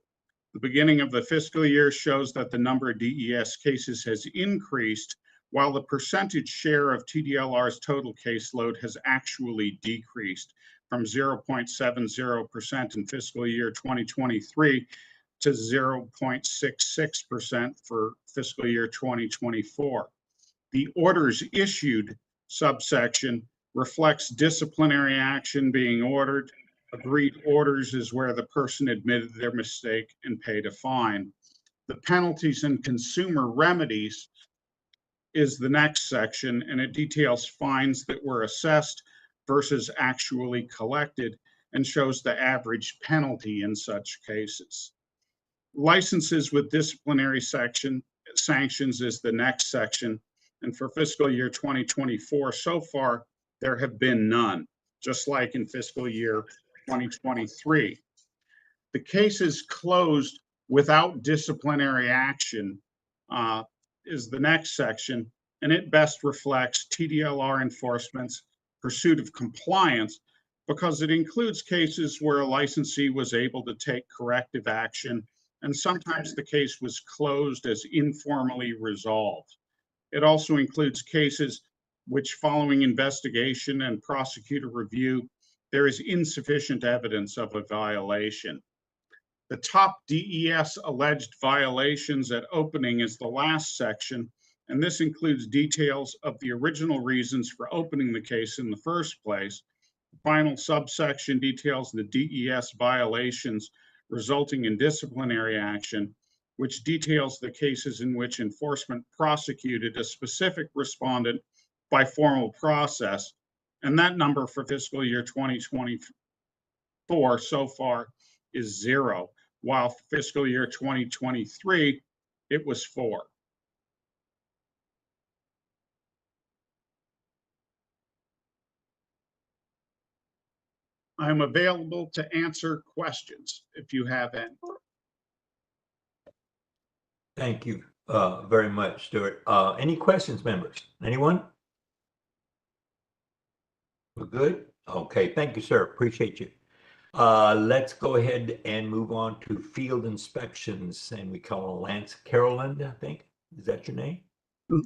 The beginning of the fiscal year shows that the number of DES cases has increased, while the percentage share of TDLR's total caseload has actually decreased from 0.70% in fiscal year 2023 to 0.66% for fiscal year 2024. The orders issued subsection reflects disciplinary action being ordered. Agreed orders is where the person admitted their mistake and paid a fine. The penalties and consumer remedies is the next section, and it details fines that were assessed versus actually collected and shows the average penalty in such cases. Licenses with disciplinary sanctions is the next section. And for fiscal year 2024, so far, there have been none, just like in fiscal year 2023. The cases closed without disciplinary action is the next section, and it best reflects TDLR enforcement's pursuit of compliance because it includes cases where a licensee was able to take corrective action, and sometimes the case was closed as informally resolved. It also includes cases which, following investigation and prosecutor review, there is insufficient evidence of a violation. The top DES alleged violations at opening is the last section, and this includes details of the original reasons for opening the case in the first place. The final subsection details the DES violations resulting in disciplinary action, which details the cases in which enforcement prosecuted a specific respondent by formal process. And that number for fiscal year 2024 so far is 0, while for fiscal year 2023, it was 4. I'm available to answer questions if you have any. Thank you very much, Stuart. Any questions, members? Anyone? We're good? Okay, thank you, sir. Appreciate you. Let's go ahead and move on to field inspections, and we call Lance Caroland, I think. Is that your name?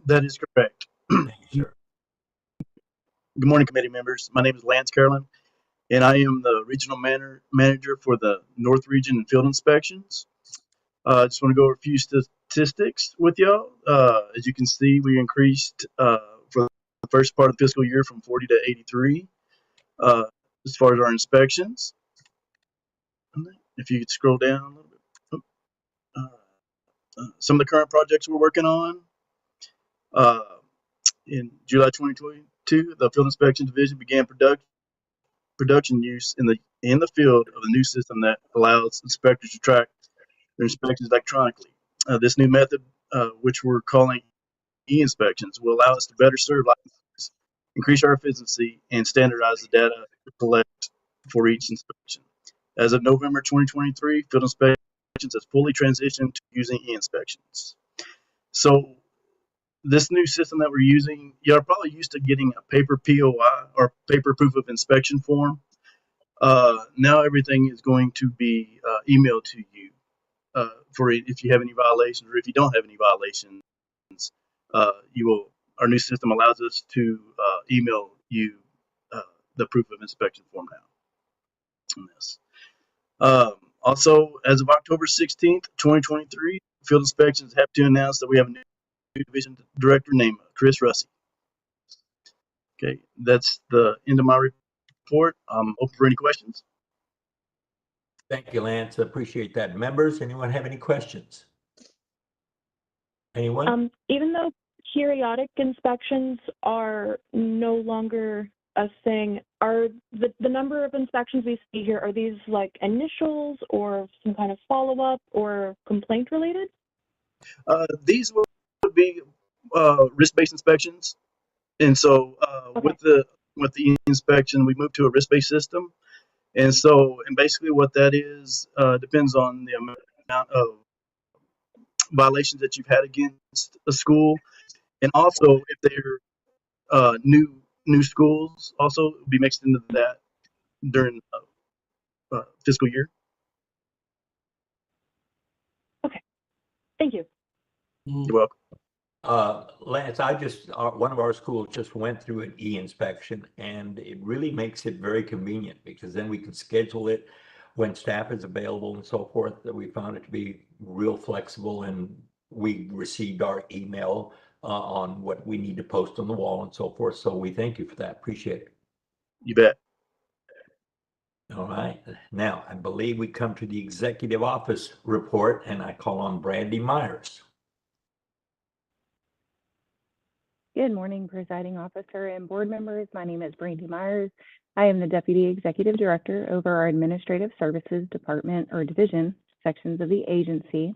That is correct. Thank you, sir. Good morning, committee members. My name is Lance Caroland, and I am the regional manager for the North Region Field Inspections. I just want to go over a few statistics with y'all. As you can see, we increased for the first part of the fiscal year from 40 to 83 as far as our inspections. If you could scroll down a little bit. Some of the current projects we're working on. In July 2022, the Field Inspection Division began production use in the field of a new system that allows inspectors to track their inspections electronically. This new method, which we're calling e-inspections, will allow us to better serve licensees, increase our efficiency, and standardize the data we collect for each inspection. As of November 2023, Field Inspections has fully transitioned to using e-inspections. So this new system that we're using, you're probably used to getting a paper POI or paper proof of inspection form. Now everything is going to be emailed to you for if you have any violations, or if you don't have any violations, our new system allows us to email you the proof of inspection form now. On this. Also, as of October 16th, 2023, Field Inspections have to announce that we have a new division director named Chris Russi. Okay, that's the end of my report. I'm open for any questions. Thank you, Lance. I appreciate that. Members, anyone have any questions? Anyone? Even though periodic inspections are no longer us saying, are the number of inspections we see here, are these like initials or some kind of follow-up or complaint related? These would be risk-based inspections, and so Okay. with the inspection, we moved to a risk-based system, and basically what that is depends on the amount of violations that you've had against a school, and also if they're new schools, also be mixed into that during fiscal year. Okay. Thank you. You're welcome. Lance, one of our schools just went through an e-inspection, and it really makes it very convenient because then we can schedule it when staff is available and so forth. That we found it to be real flexible, and we received our email on what we need to post on the wall and so forth. So we thank you for that. Appreciate it. You bet. All right. Now, I believe we come to the executive office report, and I call on Brandy Myers. Good morning, presiding officer and board members. My name is Brandy Myers. I am the Deputy Executive Director over our Administrative Services Department or Division sections of the agency.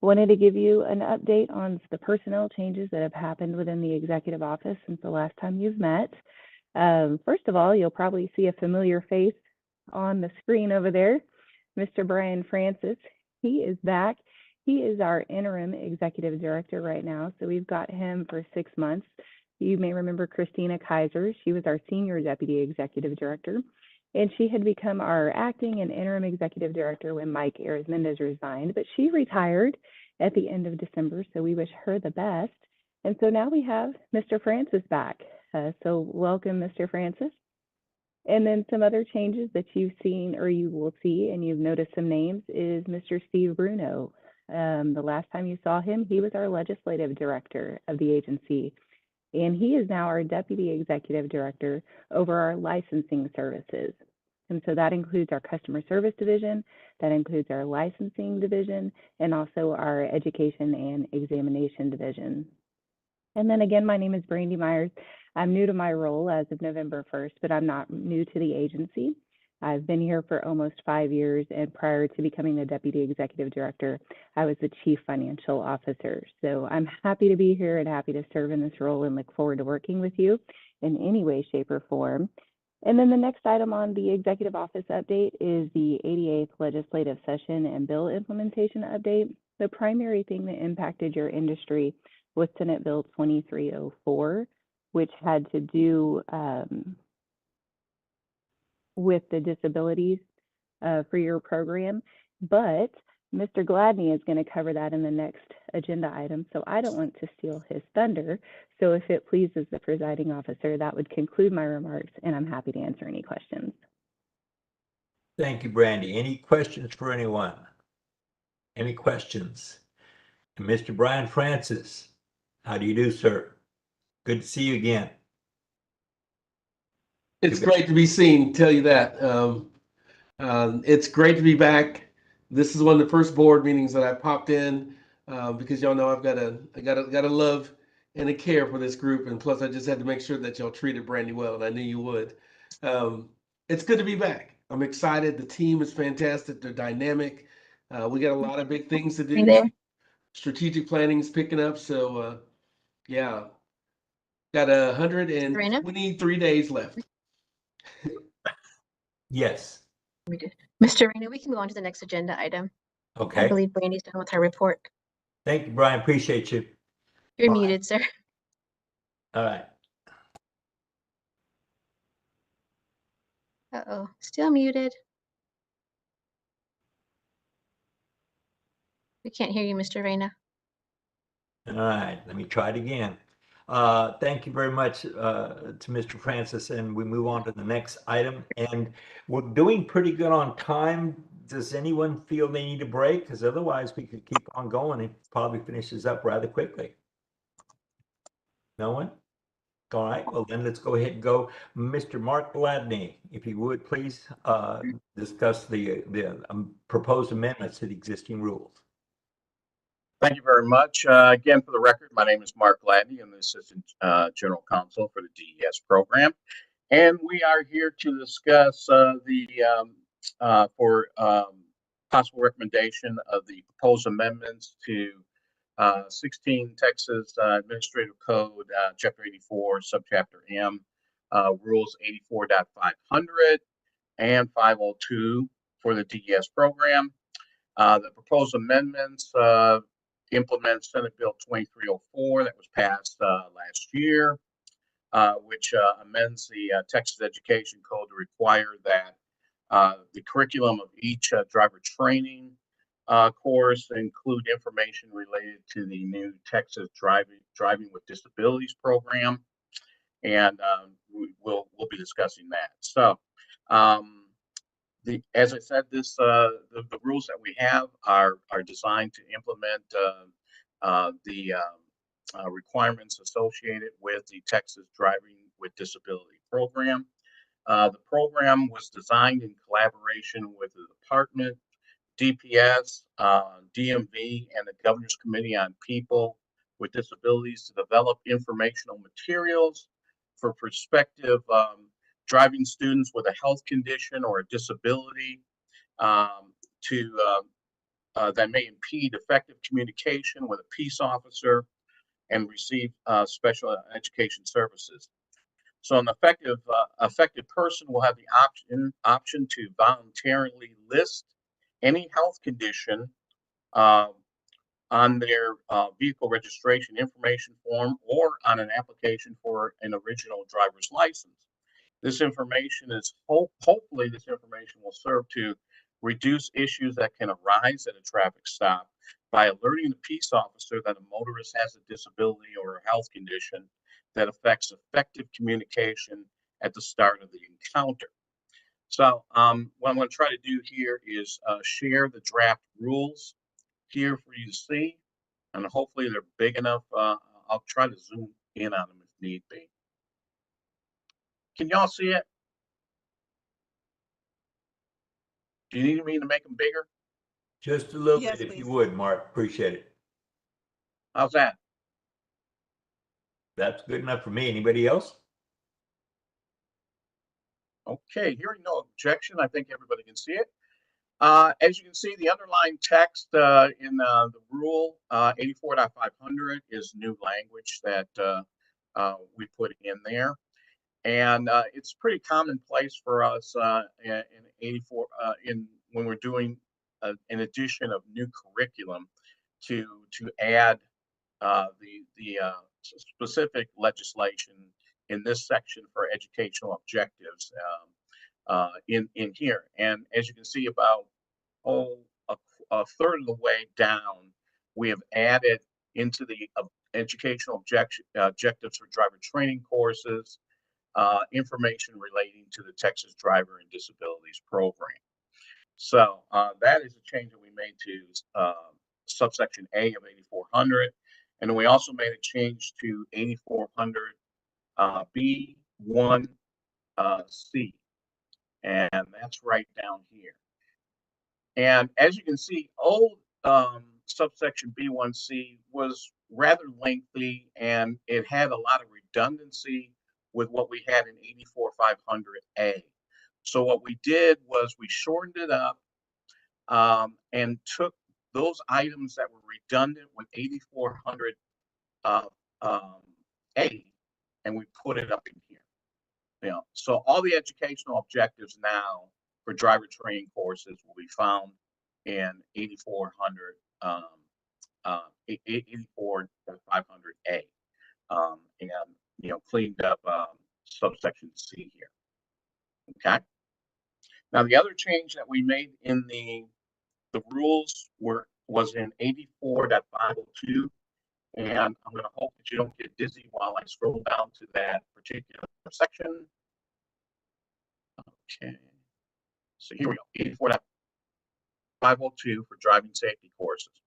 Wanted to give you an update on the personnel changes that have happened within the executive office since the last time you've met. First of all, you'll probably see a familiar face on the screen over there, Mr. Brian Francis. He is back. He is our interim executive director right now, so we've got him for 6 months. You may remember Christina Kaiser. She was our senior deputy executive director, and she had become our acting and interim executive director when Mike Arizmendez resigned, but she retired at the end of December, so we wish her the best. And so now we have Mr. Francis back. So welcome, Mr. Francis. And then some other changes that you've seen or you will see, and you've noticed some names, is Mr. Steve Bruno. The last time you saw him, he was our legislative director of the agency, and he is now our deputy executive director over our licensing services. And so that includes our customer service division, that includes our licensing division, and also our education and examination division. And then again, my name is Brandy Myers. I'm new to my role as of November 1st, but I'm not new to the agency. I've been here for almost 5 years, and prior to becoming the Deputy Executive Director, I was the Chief Financial Officer. So I'm happy to be here and happy to serve in this role and look forward to working with you in any way, shape, or form. And then the next item on the Executive Office update is the 88th Legislative Session and Bill Implementation Update. The primary thing that impacted your industry was Senate Bill 2304, which had to do with the disabilities for your program, but Mr. Gladney is going to cover that in the next agenda item, so I don't want to steal his thunder. So if it pleases the presiding officer, that would conclude my remarks, and I'm happy to answer any questions. Thank you, Brandy. Any questions for anyone? Any questions? And Mr. Brian Francis, how do you do, sir? Good to see you again. It's great to be seen, tell you that. It's great to be back. This is one of the first board meetings that I popped in because y'all know I got a love and a care for this group, and plus I just had to make sure that y'all treated Brandy well, and I knew you would. It's good to be back. I'm excited. The team is fantastic. They're dynamic. We got a lot of big things to do. There. Strategic planning is picking up, so yeah. Got 123 days left. Yes. Mr. Reno, we can move on to the next agenda item. Okay. I believe Brandy's done with her report. Thank you, Brian. Appreciate you. You're Bye. muted, sir. All right. Uh-oh, still muted. We can't hear you, Mr. Reyna. All right, let me try it again. Thank you very much to Mr. Francis, and we move on to the next item. And we're doing pretty good on time. Does anyone feel they need a break? Because otherwise we could keep on going. It probably finishes up rather quickly. No one? All right, well then let's go ahead and go. Mr. Mark Gladney, if you would please discuss the proposed amendments to the existing rules. Thank you very much. Again, for the record, my name is Mark Gladney. I'm the Assistant General Counsel for the DES program. And we are here to discuss possible recommendation of the proposed amendments to 16 Texas Administrative Code, Chapter 84, Subchapter M, Rules 84.500 and 502 for the DES program. The proposed amendments implement Senate Bill 2304 that was passed last year, which amends the Texas Education Code to require that the curriculum of each driver training course include information related to the new Texas Driving with Disabilities program, and we'll be discussing that. So, as I said, the rules that we have are designed to implement the requirements associated with the Texas Driving with Disability program. The program was designed in collaboration with the department, DPS, DMV, and the Governor's Committee on People with Disabilities to develop informational materials for prospective driving students with a health condition or a disability that may impede effective communication with a peace officer and receive special education services. So an affected person will have the option to voluntarily list any health condition on their vehicle registration information form or on an application for an original driver's license. This information is hopefully this information will serve to reduce issues that can arise at a traffic stop by alerting the peace officer that a motorist has a disability or a health condition that affects effective communication at the start of the encounter. So what I'm going to try to do here is share the draft rules here for you to see, and hopefully they're big enough. I'll try to zoom in on them if need be. Can y'all see it? Do you need me to make them bigger? Just a little Yes, bit, if you please. would, Mark. Appreciate it. How's that? That's good enough for me. Anybody else? Okay, hearing no objection, I think everybody can see it. As you can see, the underlying text in the rule 84.500 is new language that we put in there. And it's pretty commonplace for us in 84 when we're doing an addition of new curriculum to add the specific legislation in this section for educational objectives in here. And as you can see, about a third of the way down, we have added into the educational objectives for driver training courses information relating to the Texas Driver and Disabilities program. So that is a change that we made to subsection A of 8400. And then we also made a change to 8400 B1C. And that's right down here. And as you can see, old subsection B1C was rather lengthy, and it had a lot of redundancy with what we had in 84.500A. So what we did was we shortened it up and took those items that were redundant with 8400 A, and we put it up in here. You know, so all the educational objectives now for driver training courses will be found in 8400 84.500A, and you know, cleaned up subsection C here. Okay. Now the other change that we made in the rules was in 84.502, and I'm going to hope that you don't get dizzy while I scroll down to that particular section. Okay. So here we go, 84.502 for driving safety courses.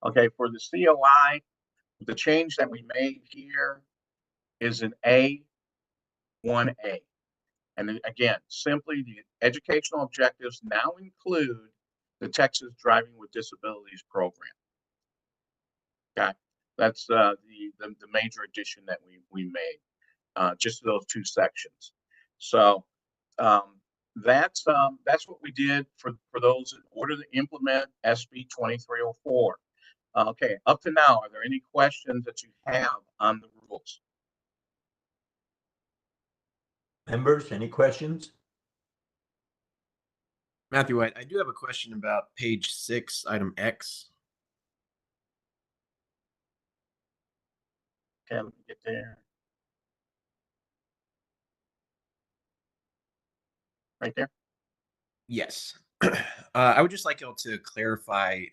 Okay, for the COI, the change that we made here is an A1A. And then again, simply the educational objectives now include the Texas Driving with Disabilities program. Okay, that's the major addition that we made, just those two sections. So that's what we did for those in order to implement SB 2304. Okay, up to now, are there any questions that you have on the rules? Members, any questions? Matthew White, I do have a question about page 6, item X. Okay, let me get there. Right there. Yes. I would just like y'all to clarify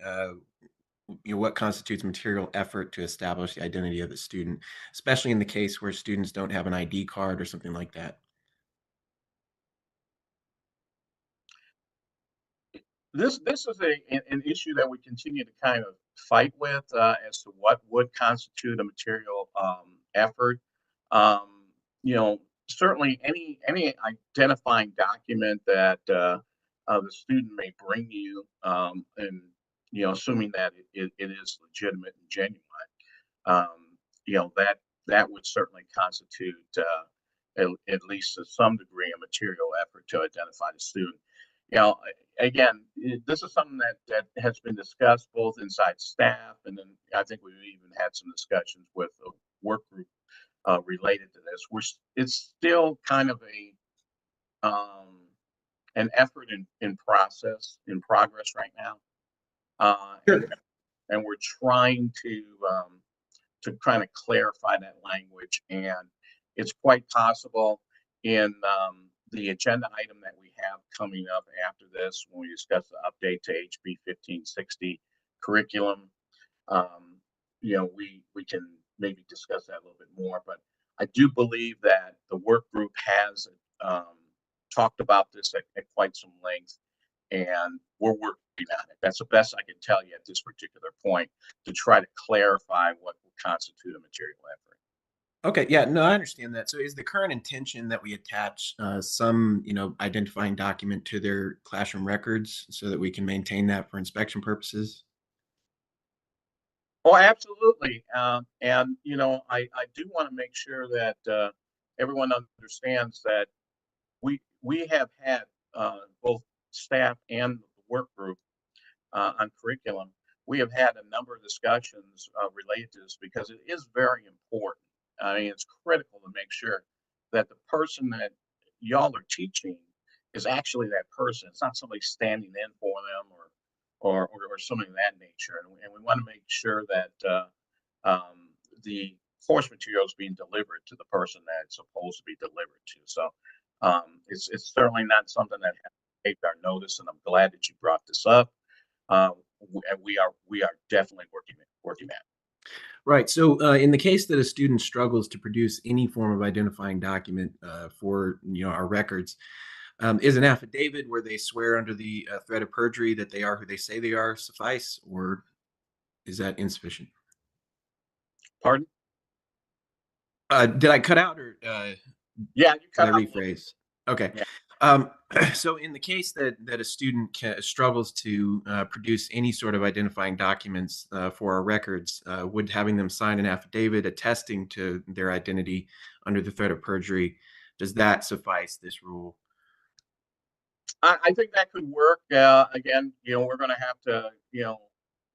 what constitutes material effort to establish the identity of a student, especially in the case where students don't have an ID card or something like that. This is an issue that we continue to kind of fight with as to what would constitute a material effort. You know, certainly any identifying document that the student may bring you, and you know, assuming that it is legitimate and genuine, you know, that would certainly constitute at least to some degree a material effort to identify the student. You know, again, this is something that has been discussed both inside staff, and then I think we've even had some discussions with the work group related to this. It's still kind of an effort in progress right now, and we're trying to kind of clarify that language, and it's quite possible in the agenda item that we have coming up after this, when we discuss the update to HB 1560 curriculum, you know, we can maybe discuss that a little bit more. But I do believe that the work group has talked about this at quite some length, and we're working on it. That's the best I can tell you at this particular point, to try to clarify what will constitute a material effort. Okay, yeah, no, I understand that. So is the current intention that we attach some, you know, identifying document to their classroom records so that we can maintain that for inspection purposes? Oh, absolutely. And, you know, I do want to make sure that everyone understands that we have had both staff and the work group on curriculum. We have had a number of discussions related to this, because it is very important. I mean, it's critical to make sure that the person that y'all are teaching is actually that person. It's not somebody standing in for them or something of that nature. And we want to make sure that the course material is being delivered to the person that it's supposed to be delivered to. So it's certainly not something that has escaped our notice, and I'm glad that you brought this up. And we are definitely working at it. Right. So in the case that a student struggles to produce any form of identifying document for, you know, our records, is an affidavit where they swear under the threat of perjury that they are who they say they are suffice, or is that insufficient? Pardon? Did I cut out, or yeah, you cut did out. I rephrase? Okay. Yeah. So in the case that a student struggles to produce any sort of identifying documents for our records, would having them sign an affidavit attesting to their identity under the threat of perjury, does that suffice this rule? I think that could work. Again, you know, we're going to have to, you know,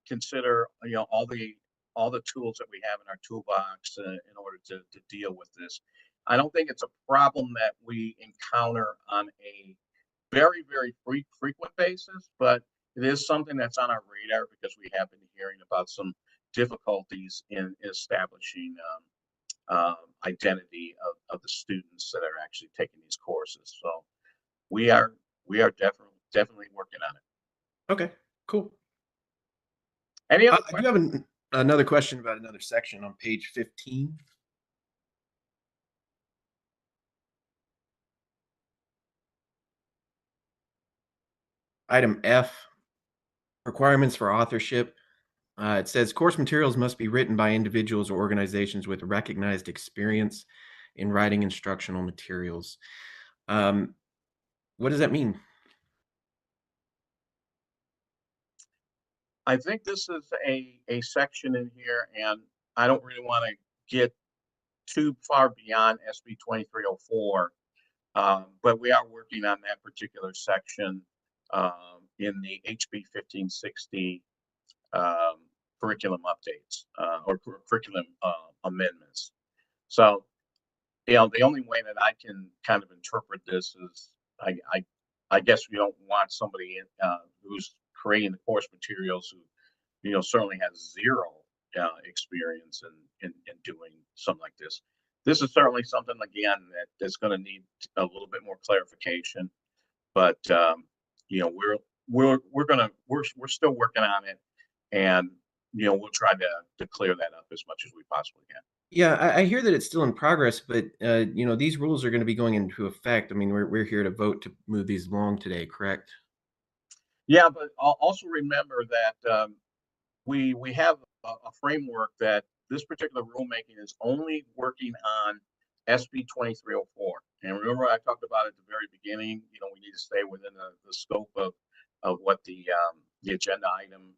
consider, you know, all the tools that we have in our toolbox in order to deal with this. I don't think it's a problem that we encounter on a very, very frequent basis, but it is something that's on our radar, because we have been hearing about some difficulties in establishing identity of the students that are actually taking these courses. So we are definitely working on it. Okay, cool. Any other I do have another question about another section on page 15. Item F, requirements for authorship. It says course materials must be written by individuals or organizations with recognized experience in writing instructional materials. What does that mean? I think this is a section in here, and I don't really want to get too far beyond SB 2304. But we are working on that particular section in the HB 1560 curriculum updates or curriculum amendments. So, you know, the only way that I can kind of interpret this is I guess we don't want somebody who's creating the course materials who, you know, certainly has zero experience in doing something like this. This is certainly something, again, that's going to need a little bit more clarification, but you know, we're still working on it, and you know, we'll try to clear that up as much as we possibly can. Yeah, I hear that it's still in progress, but you know, these rules are going to be going into effect. I mean, we're here to vote to move these along today, correct? Yeah, but also remember that we have a framework that this particular rulemaking is only working on SB 2304. And remember, I talked about at the very beginning, you know, we need to stay within the scope of what the agenda item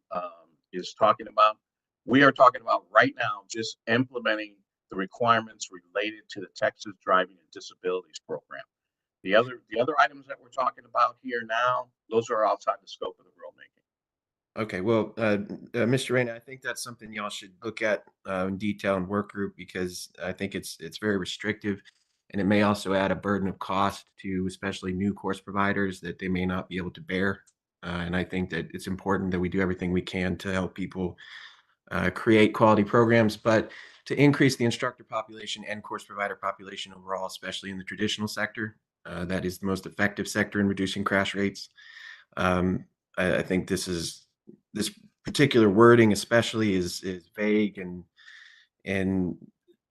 is talking about. We are talking about right now just implementing the requirements related to the Texas Driving and Disabilities Program. The other items that we're talking about here now, those are outside the scope of the rulemaking. Okay, well, Mr. Reyna, I think that's something y'all should look at in detail in work group, because I think it's very restrictive, and it may also add a burden of cost to especially new course providers that they may not be able to bear. And I think that it's important that we do everything we can to help people create quality programs, but to increase the instructor population and course provider population overall, especially in the traditional sector. That is the most effective sector in reducing crash rates. I think this particular wording especially is vague, and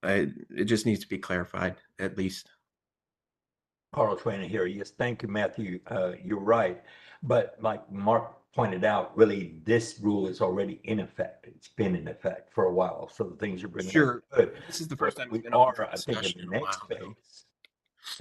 it just needs to be clarified at least. Carlos Reyna here. Yes, thank you, Matthew. You're right. But like Mark pointed out, really, this rule is already in effect. It's been in effect for a while. So the things you're bringing Sure. up are good. This is the first time We we've been open for are, I think, discussion in in the a next while, though. phase.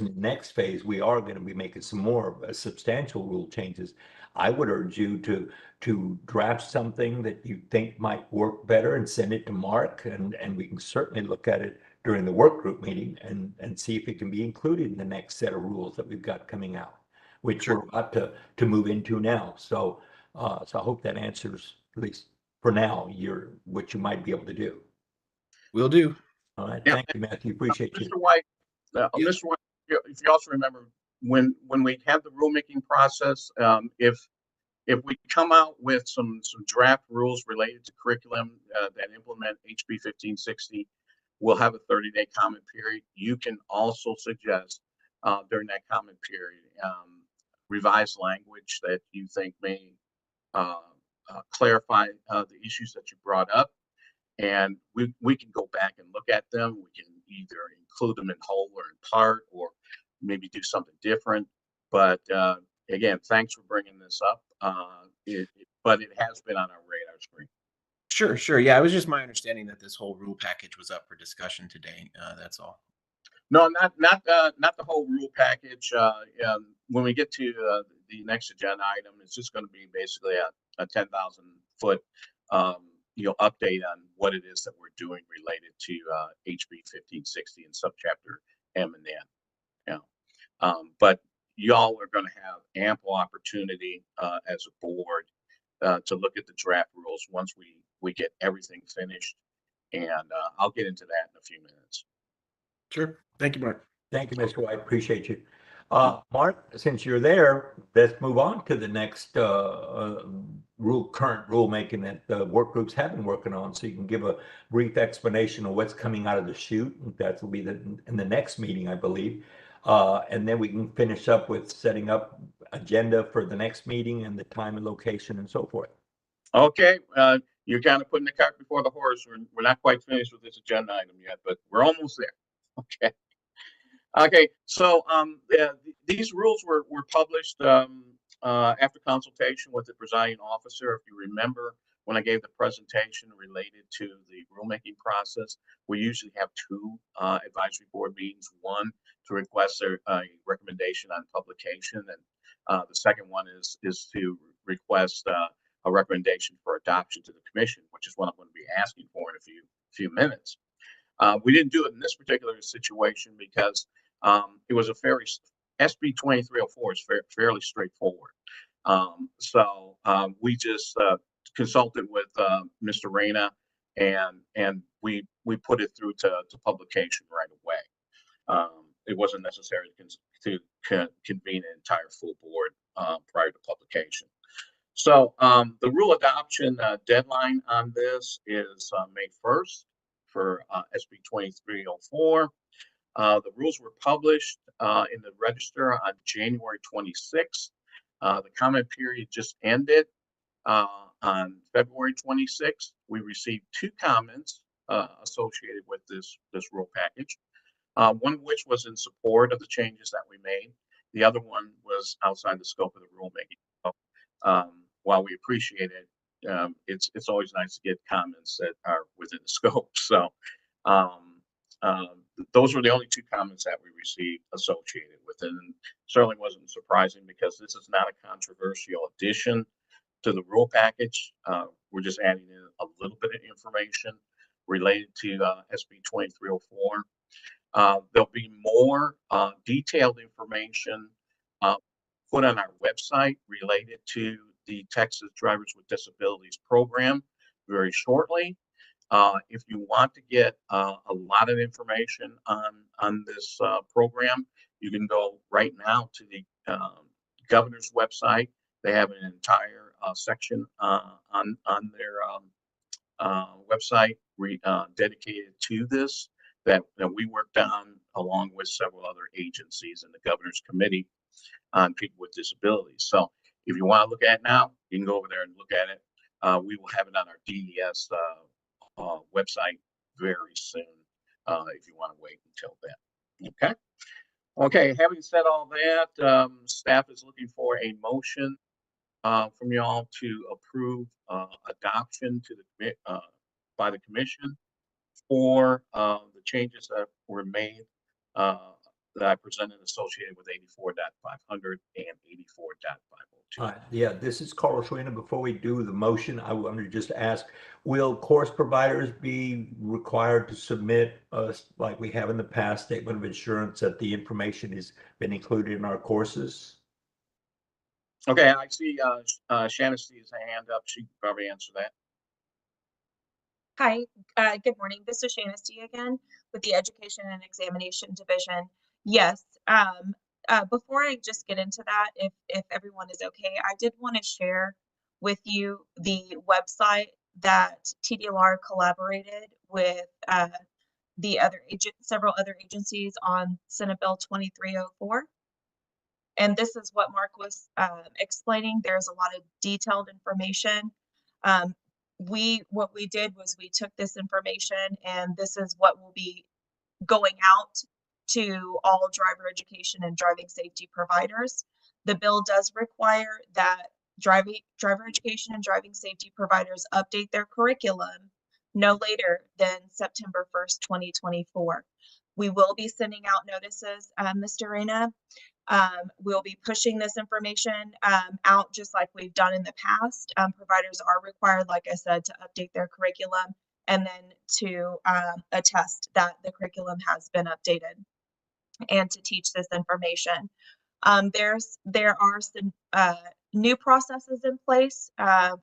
In the next phase, we are going to be making some more substantial rule changes. I would urge you to draft something that you think might work better and send it to Mark, and we can certainly look at it during the work group meeting and see if it can be included in the next set of rules that we've got coming out, which Sure. we're about to move into now. So I hope that answers, at least for now, what you might be able to do. Will do. All right. Yeah. Thank you, Matthew. Appreciate you. Mr. White, Mr. White, if you also remember when we have the rulemaking process, if we come out with some draft rules related to curriculum that implement HB 1560, we'll have a 30-day comment period. You can also suggest during that comment period revised language that you think may clarify the issues that you brought up, and we can go back and look at them. We can either include them in whole or in part, or maybe do something different. But again, thanks for bringing this up. But it has been on our radar screen. Sure. Yeah, it was just my understanding that this whole rule package was up for discussion today. That's all. No, not the whole rule package. When we get to the next agenda item, it's just going to be basically a 10,000 foot update on what it is that we're doing related to HB 1560 and subchapter M and N. But y'all are going to have ample opportunity as a board to look at the draft rules once we get everything finished, and I'll get into that in a few minutes. Sure. Thank you, Mark. Thank you, Mr. White. Appreciate you. Mark, since you're there, let's move on to the next current rulemaking that the work groups have been working on, so you can give a brief explanation of what's coming out of the chute. That will be in the next meeting, I believe. And then we can finish up with setting up agenda for the next meeting and the time and location and so forth. Okay, you're kind of putting the cart before the horse. We're not quite finished with this agenda item yet, but we're almost there. Okay. So these rules were published after consultation with the presiding officer. If you remember, when I gave the presentation related to the rulemaking process, we usually have two advisory board meetings. One to request a recommendation on publication, and the second one is to request a recommendation for adoption to the commission, which is what I'm going to be asking for in a few minutes. We didn't do it in this particular situation because it was a SB 2304 is fairly straightforward. We just consulted with Mr. Reyna, and we put it through to publication right away. It wasn't necessary to convene an entire full board prior to publication. So the rule adoption deadline on this is May 1st for SB 2304. The rules were published in the Register on January 26th. The comment period just ended on February 26th. We received 2 comments associated with this rule package. One of which was in support of the changes that we made. The other one was outside the scope of the rulemaking. So, while we appreciate it, it's always nice to get comments that are within the scope. So those were the only 2 comments that we received associated with it, and certainly wasn't surprising because this is not a controversial addition to the rule package. We're just adding in a little bit of information related to SB 2304. There'll be more detailed information put on our website related to the Texas Drivers with Disabilities program very shortly. If you want to get a lot of information on this program, you can go right now to the governor's website. They have an entire section on their website dedicated to this that we worked on along with several other agencies and the governor's committee on people with disabilities. So if you want to look at it now, you can go over there and look at it. We will have it on our DES website very soon if you want to wait until then. Okay, having said all that, staff is looking for a motion from y'all to approve adoption to the by the commission for the changes that were made that I presented associated with 84.500 and 84.502. Yeah, this is Carlos Reyna. Before we do the motion, I wanted to just ask, will course providers be required to submit, like we have in the past, statement of insurance that the information has been included in our courses? Okay, I see Shannon sees a hand up. She can probably answer that. Hi, good morning. This is Shannon again with the Education and Examination Division. Yes, before I just get into that, if everyone is okay, I did want to share with you the website that TDLR collaborated with several other agencies on Senate Bill 2304. And this is what Mark was explaining. There's a lot of detailed information. What we did was we took this information, and this is what will be going out to all driver education and driving safety providers. The bill does require that driver education and driving safety providers update their curriculum no later than September 1st, 2024. We will be sending out notices, Mr. Reyna. We'll be pushing this information out just like we've done in the past. Providers are required, like I said, to update their curriculum and then to attest that the curriculum has been updated and to teach this information. There are some new processes in place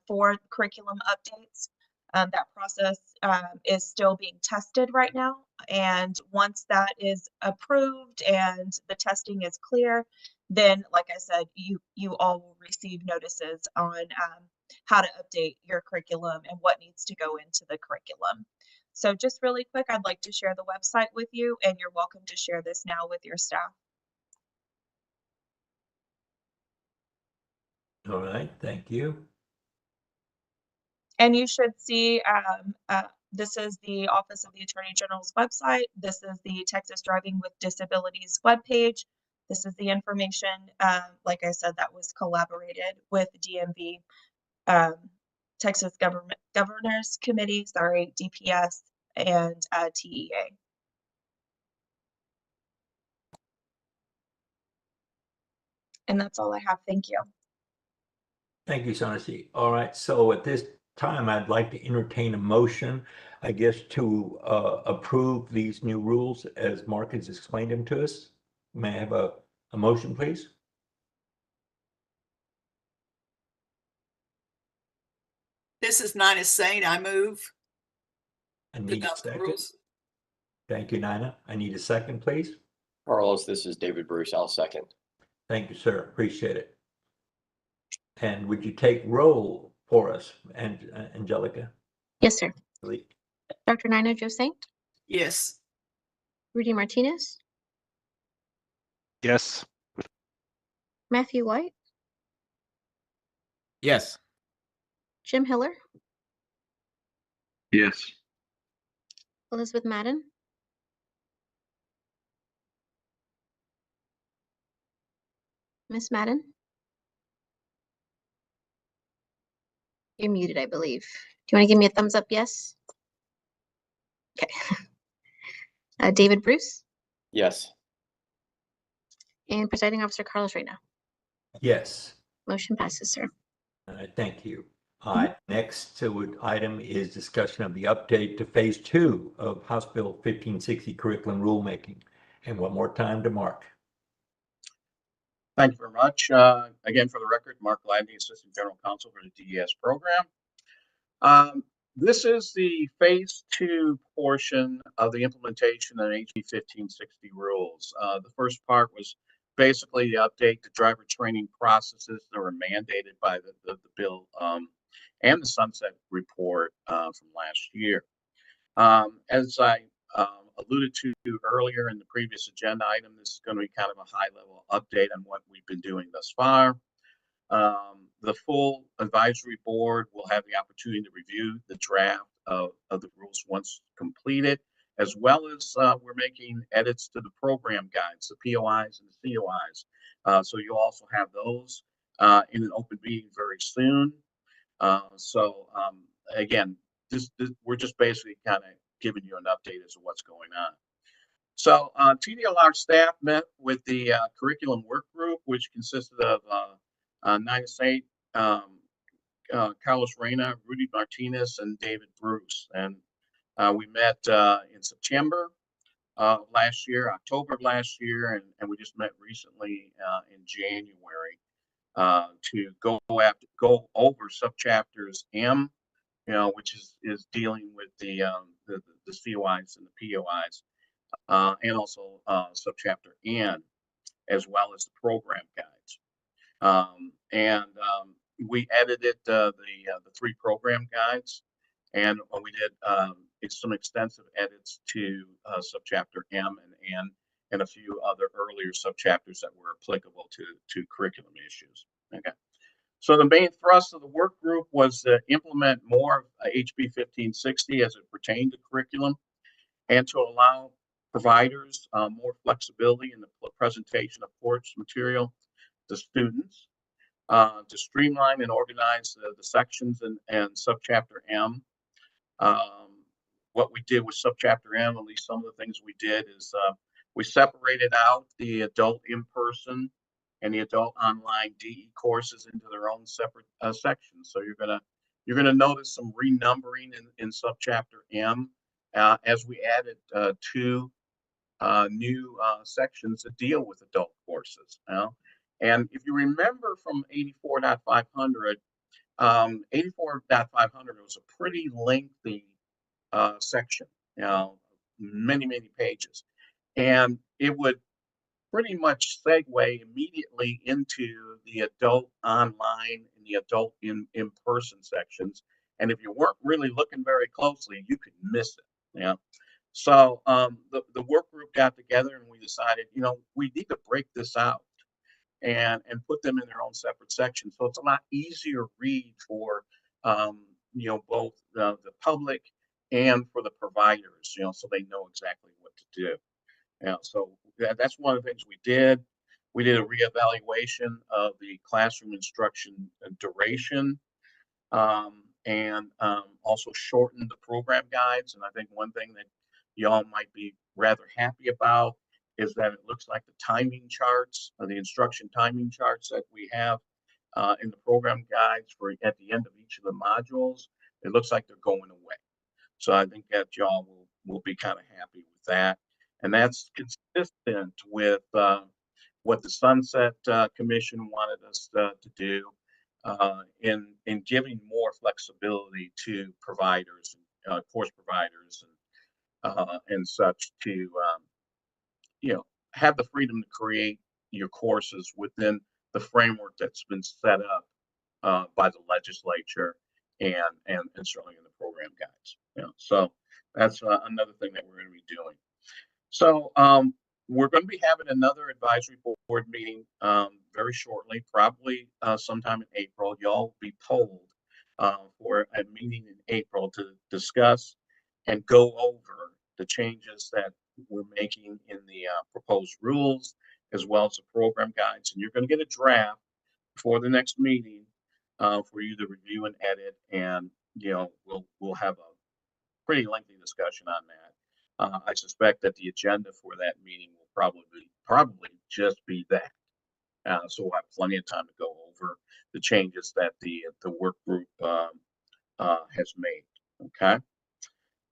for curriculum updates. That process is still being tested right now. And once that is approved and the testing is clear, then, like I said, you all will receive notices on how to update your curriculum and what needs to go into the curriculum. So just really quick, I'd like to share the website with you, and you're welcome to share this now with your staff. All right, thank you. And you should see, this is the Office of the Attorney General's website. This is the Texas Driving with Disabilities webpage. This is the information, like I said, that was collaborated with DMV, Texas Governors Committee, sorry, DPS, and TEA. And that's all I have. Thank you. Thank you, Sanasi. All right, so at this time, I'd like to entertain a motion, I guess, to approve these new rules as Mark has explained them to us. May I have a A motion, please? This is Nina Saint. I move I to need a adopt the second. rules. Thank you, Nina. I need a second, please. Carlos, this is David Bruce. I'll second. Thank you, sir. Appreciate it. And would you take roll for us, Angelica? Yes, sir. Please. Dr. Nina Joe Saint, Yes. Rudy Martinez, Yes. Matthew White, Yes. Jim Hiller, Yes. Elizabeth Madden, Miss Madden. You're muted, I believe. Do you want to give me a thumbs up? Yes. Okay. David Bruce Yes. and Presiding Officer Carlos Reyna. Yes. Motion passes, sir. Thank you. Next item is discussion of the update to Phase 2 of House Bill 1560 curriculum rulemaking. And one more time to Mark. Thank you very much. Again, for the record, Mark Gladney, Assistant General Counsel for the DES program. This is the Phase 2 portion of the implementation of HB 1560 rules. The first part was basically the update to driver training processes that were mandated by the bill and the sunset report from last year. As I alluded to earlier in the previous agenda item, this is going to be kind of a high-level update on what we've been doing thus far. The full advisory board will have the opportunity to review the draft of the rules once completed, as well as we're making edits to the program guides, the POIs and the COIs. So you'll also have those in an open meeting very soon. Again, we're just basically kind of giving you an update as to what's going on. So TDLR staff met with the curriculum work group, which consisted of Nina Saint, Carlos Reyna, Rudy Martinez, and David Bruce. And we met in September last year, October of last year, and we just met recently in January to go over subchapters M, which is dealing with the COIs and the POIs, and also subchapter N, as well as the program guides. We edited the 3 program guides, and we did some extensive edits to subchapter M and N, and a few other earlier subchapters that were applicable to curriculum issues. Okay. So the main thrust of the work group was to implement more of HB 1560 as it pertained to curriculum, and to allow providers more flexibility in the presentation of course material to students, to streamline and organize the sections and subchapter M. What we did with subchapter M, at least some of the things we did, is we separated out the adult in-person and the adult online DE courses into their own separate sections. So you're gonna notice some renumbering in subchapter M as we added 2 new sections that deal with adult courses. And if you remember from 84.500, 84.500 was a pretty lengthy section, many pages, and it would pretty much segue immediately into the adult online and the adult in-person sections. And if you weren't really looking very closely, you could miss it. So the work group got together and we decided, we need to break this out and put them in their own separate sections. So it's a lot easier read for, both the public and for the providers, so they know exactly what to do. So that's one of the things we did. We did a reevaluation of the classroom instruction duration, and also shortened the program guides. And I think one thing that y'all might be rather happy about is that it looks like the timing charts, the instruction timing charts that we have in the program guides for at the end of each of the modules, it looks like they're going away. So I think that y'all will be kind of happy with that. And that's consistent with what the Sunset Commission wanted us to do, in giving more flexibility to providers, course providers, and such to have the freedom to create your courses within the framework that's been set up by the legislature and certainly in the program guides. So that's another thing that we're going to be doing. So we're going to be having another advisory board meeting very shortly, probably sometime in April. Y'all will be polled for a meeting in April to discuss and go over the changes that we're making in the proposed rules, as well as the program guides. And you're going to get a draft for the next meeting for you to review and edit. And we'll have a pretty lengthy discussion on that. I suspect that the agenda for that meeting will probably just be that. So we'll have plenty of time to go over the changes that the work group has made. Okay.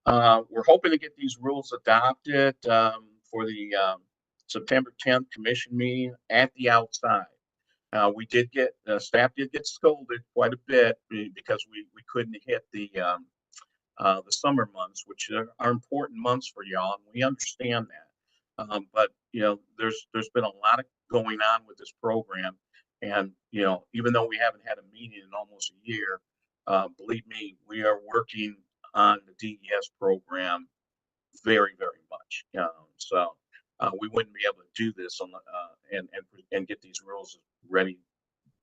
We're hoping to get these rules adopted for the September 10th commission meeting at the outside. We did get staff did get scolded quite a bit because we couldn't hit the summer months, which are important months for y'all, and we understand that. But there's been a lot of going on with this program, and even though we haven't had a meeting in almost a year, believe me, we are working on the DES program very, very much. So we wouldn't be able to do this on and get these rules ready,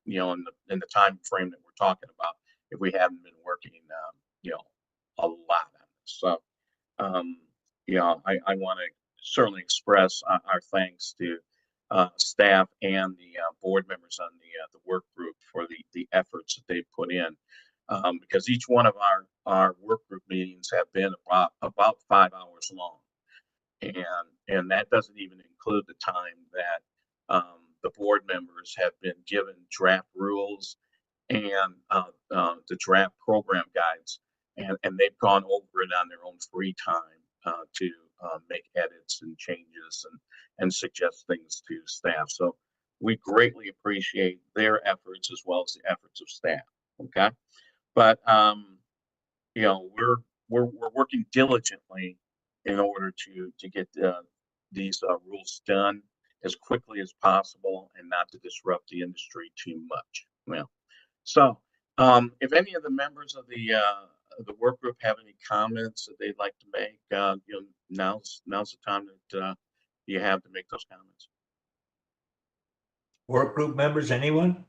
in the time frame that we're talking about if we haven't been working, a lot on this. So, I want to certainly express our thanks to staff and the board members on the work group for the efforts that they've put in, because each one of our work group meetings have been about 5 hours long, and that doesn't even include the time that the board members have been given draft rules and the draft program guides, and they've gone over it on their own free time to make edits and changes and suggest things to staff. So we greatly appreciate their efforts as well as the efforts of staff. Okay, but we're working diligently in order to get these rules done as quickly as possible and not to disrupt the industry too much. So if any of the members of the work group have any comments that they'd like to make, now's the time that you have to make those comments. Work group members, anyone?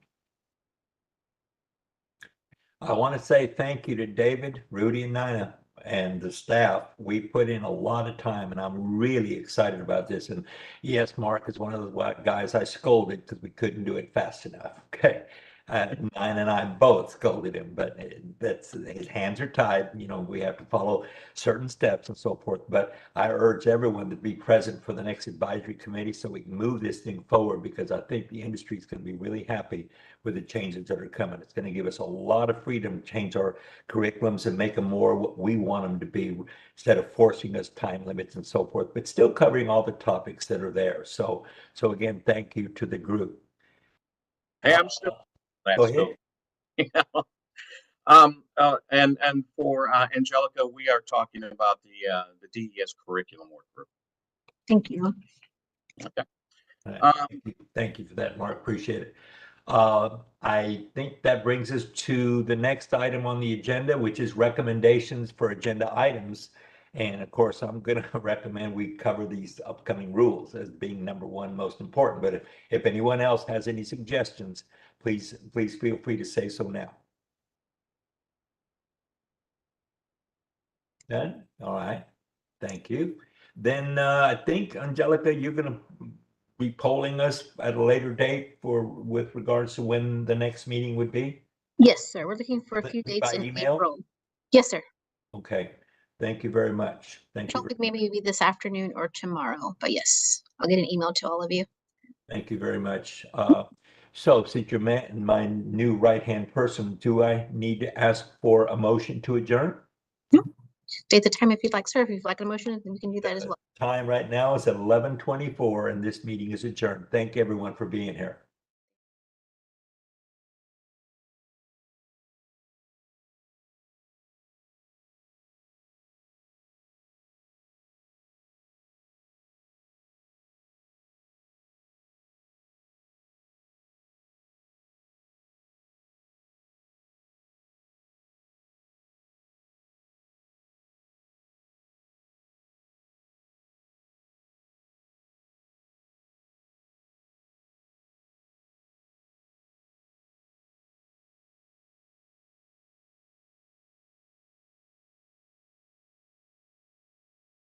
I want to say thank you to David, Rudy, and Nina, and the staff. We put in a lot of time, and I'm really excited about this. And yes, Mark is one of the guys I scolded because we couldn't do it fast enough. Okay. Nina and I both scolded him, but that's his hands are tied. We have to follow certain steps and so forth. But I urge everyone to be present for the next advisory committee so we can move this thing forward, because I think the industry is going to be really happy with the changes that are coming. It's going to give us a lot of freedom to change our curriculums and make them more what we want them to be, instead of forcing us time limits and so forth, but still covering all the topics that are there. So again, thank you to the group. Hey, I'm still. Go ahead. And for Angelica, we are talking about the DES curriculum work group. Thank you. Okay. Thank you for that, Mark. Appreciate it. I think that brings us to the next item on the agenda, which is recommendations for agenda items. And of course, I'm going to recommend we cover these upcoming rules as being number one most important. But if anyone else has any suggestions, please feel free to say so now. Done? All right. Thank you. Then I think, Angelica, you're going to be polling us at a later date with regards to when the next meeting would be? Yes, sir. We're looking for a few dates By in email? April. Yes, sir. Okay. Thank you very much. I Thank don't you. think maybe it'll be this afternoon or tomorrow, but yes, I'll get an email to all of you. Thank you very much. So since you're my new right-hand person, do I need to ask for a motion to adjourn? State the time if you'd like, sir. If you'd like a motion, then we can do that as well. Time right now is at 11:24 and this meeting is adjourned. Thank everyone for being here.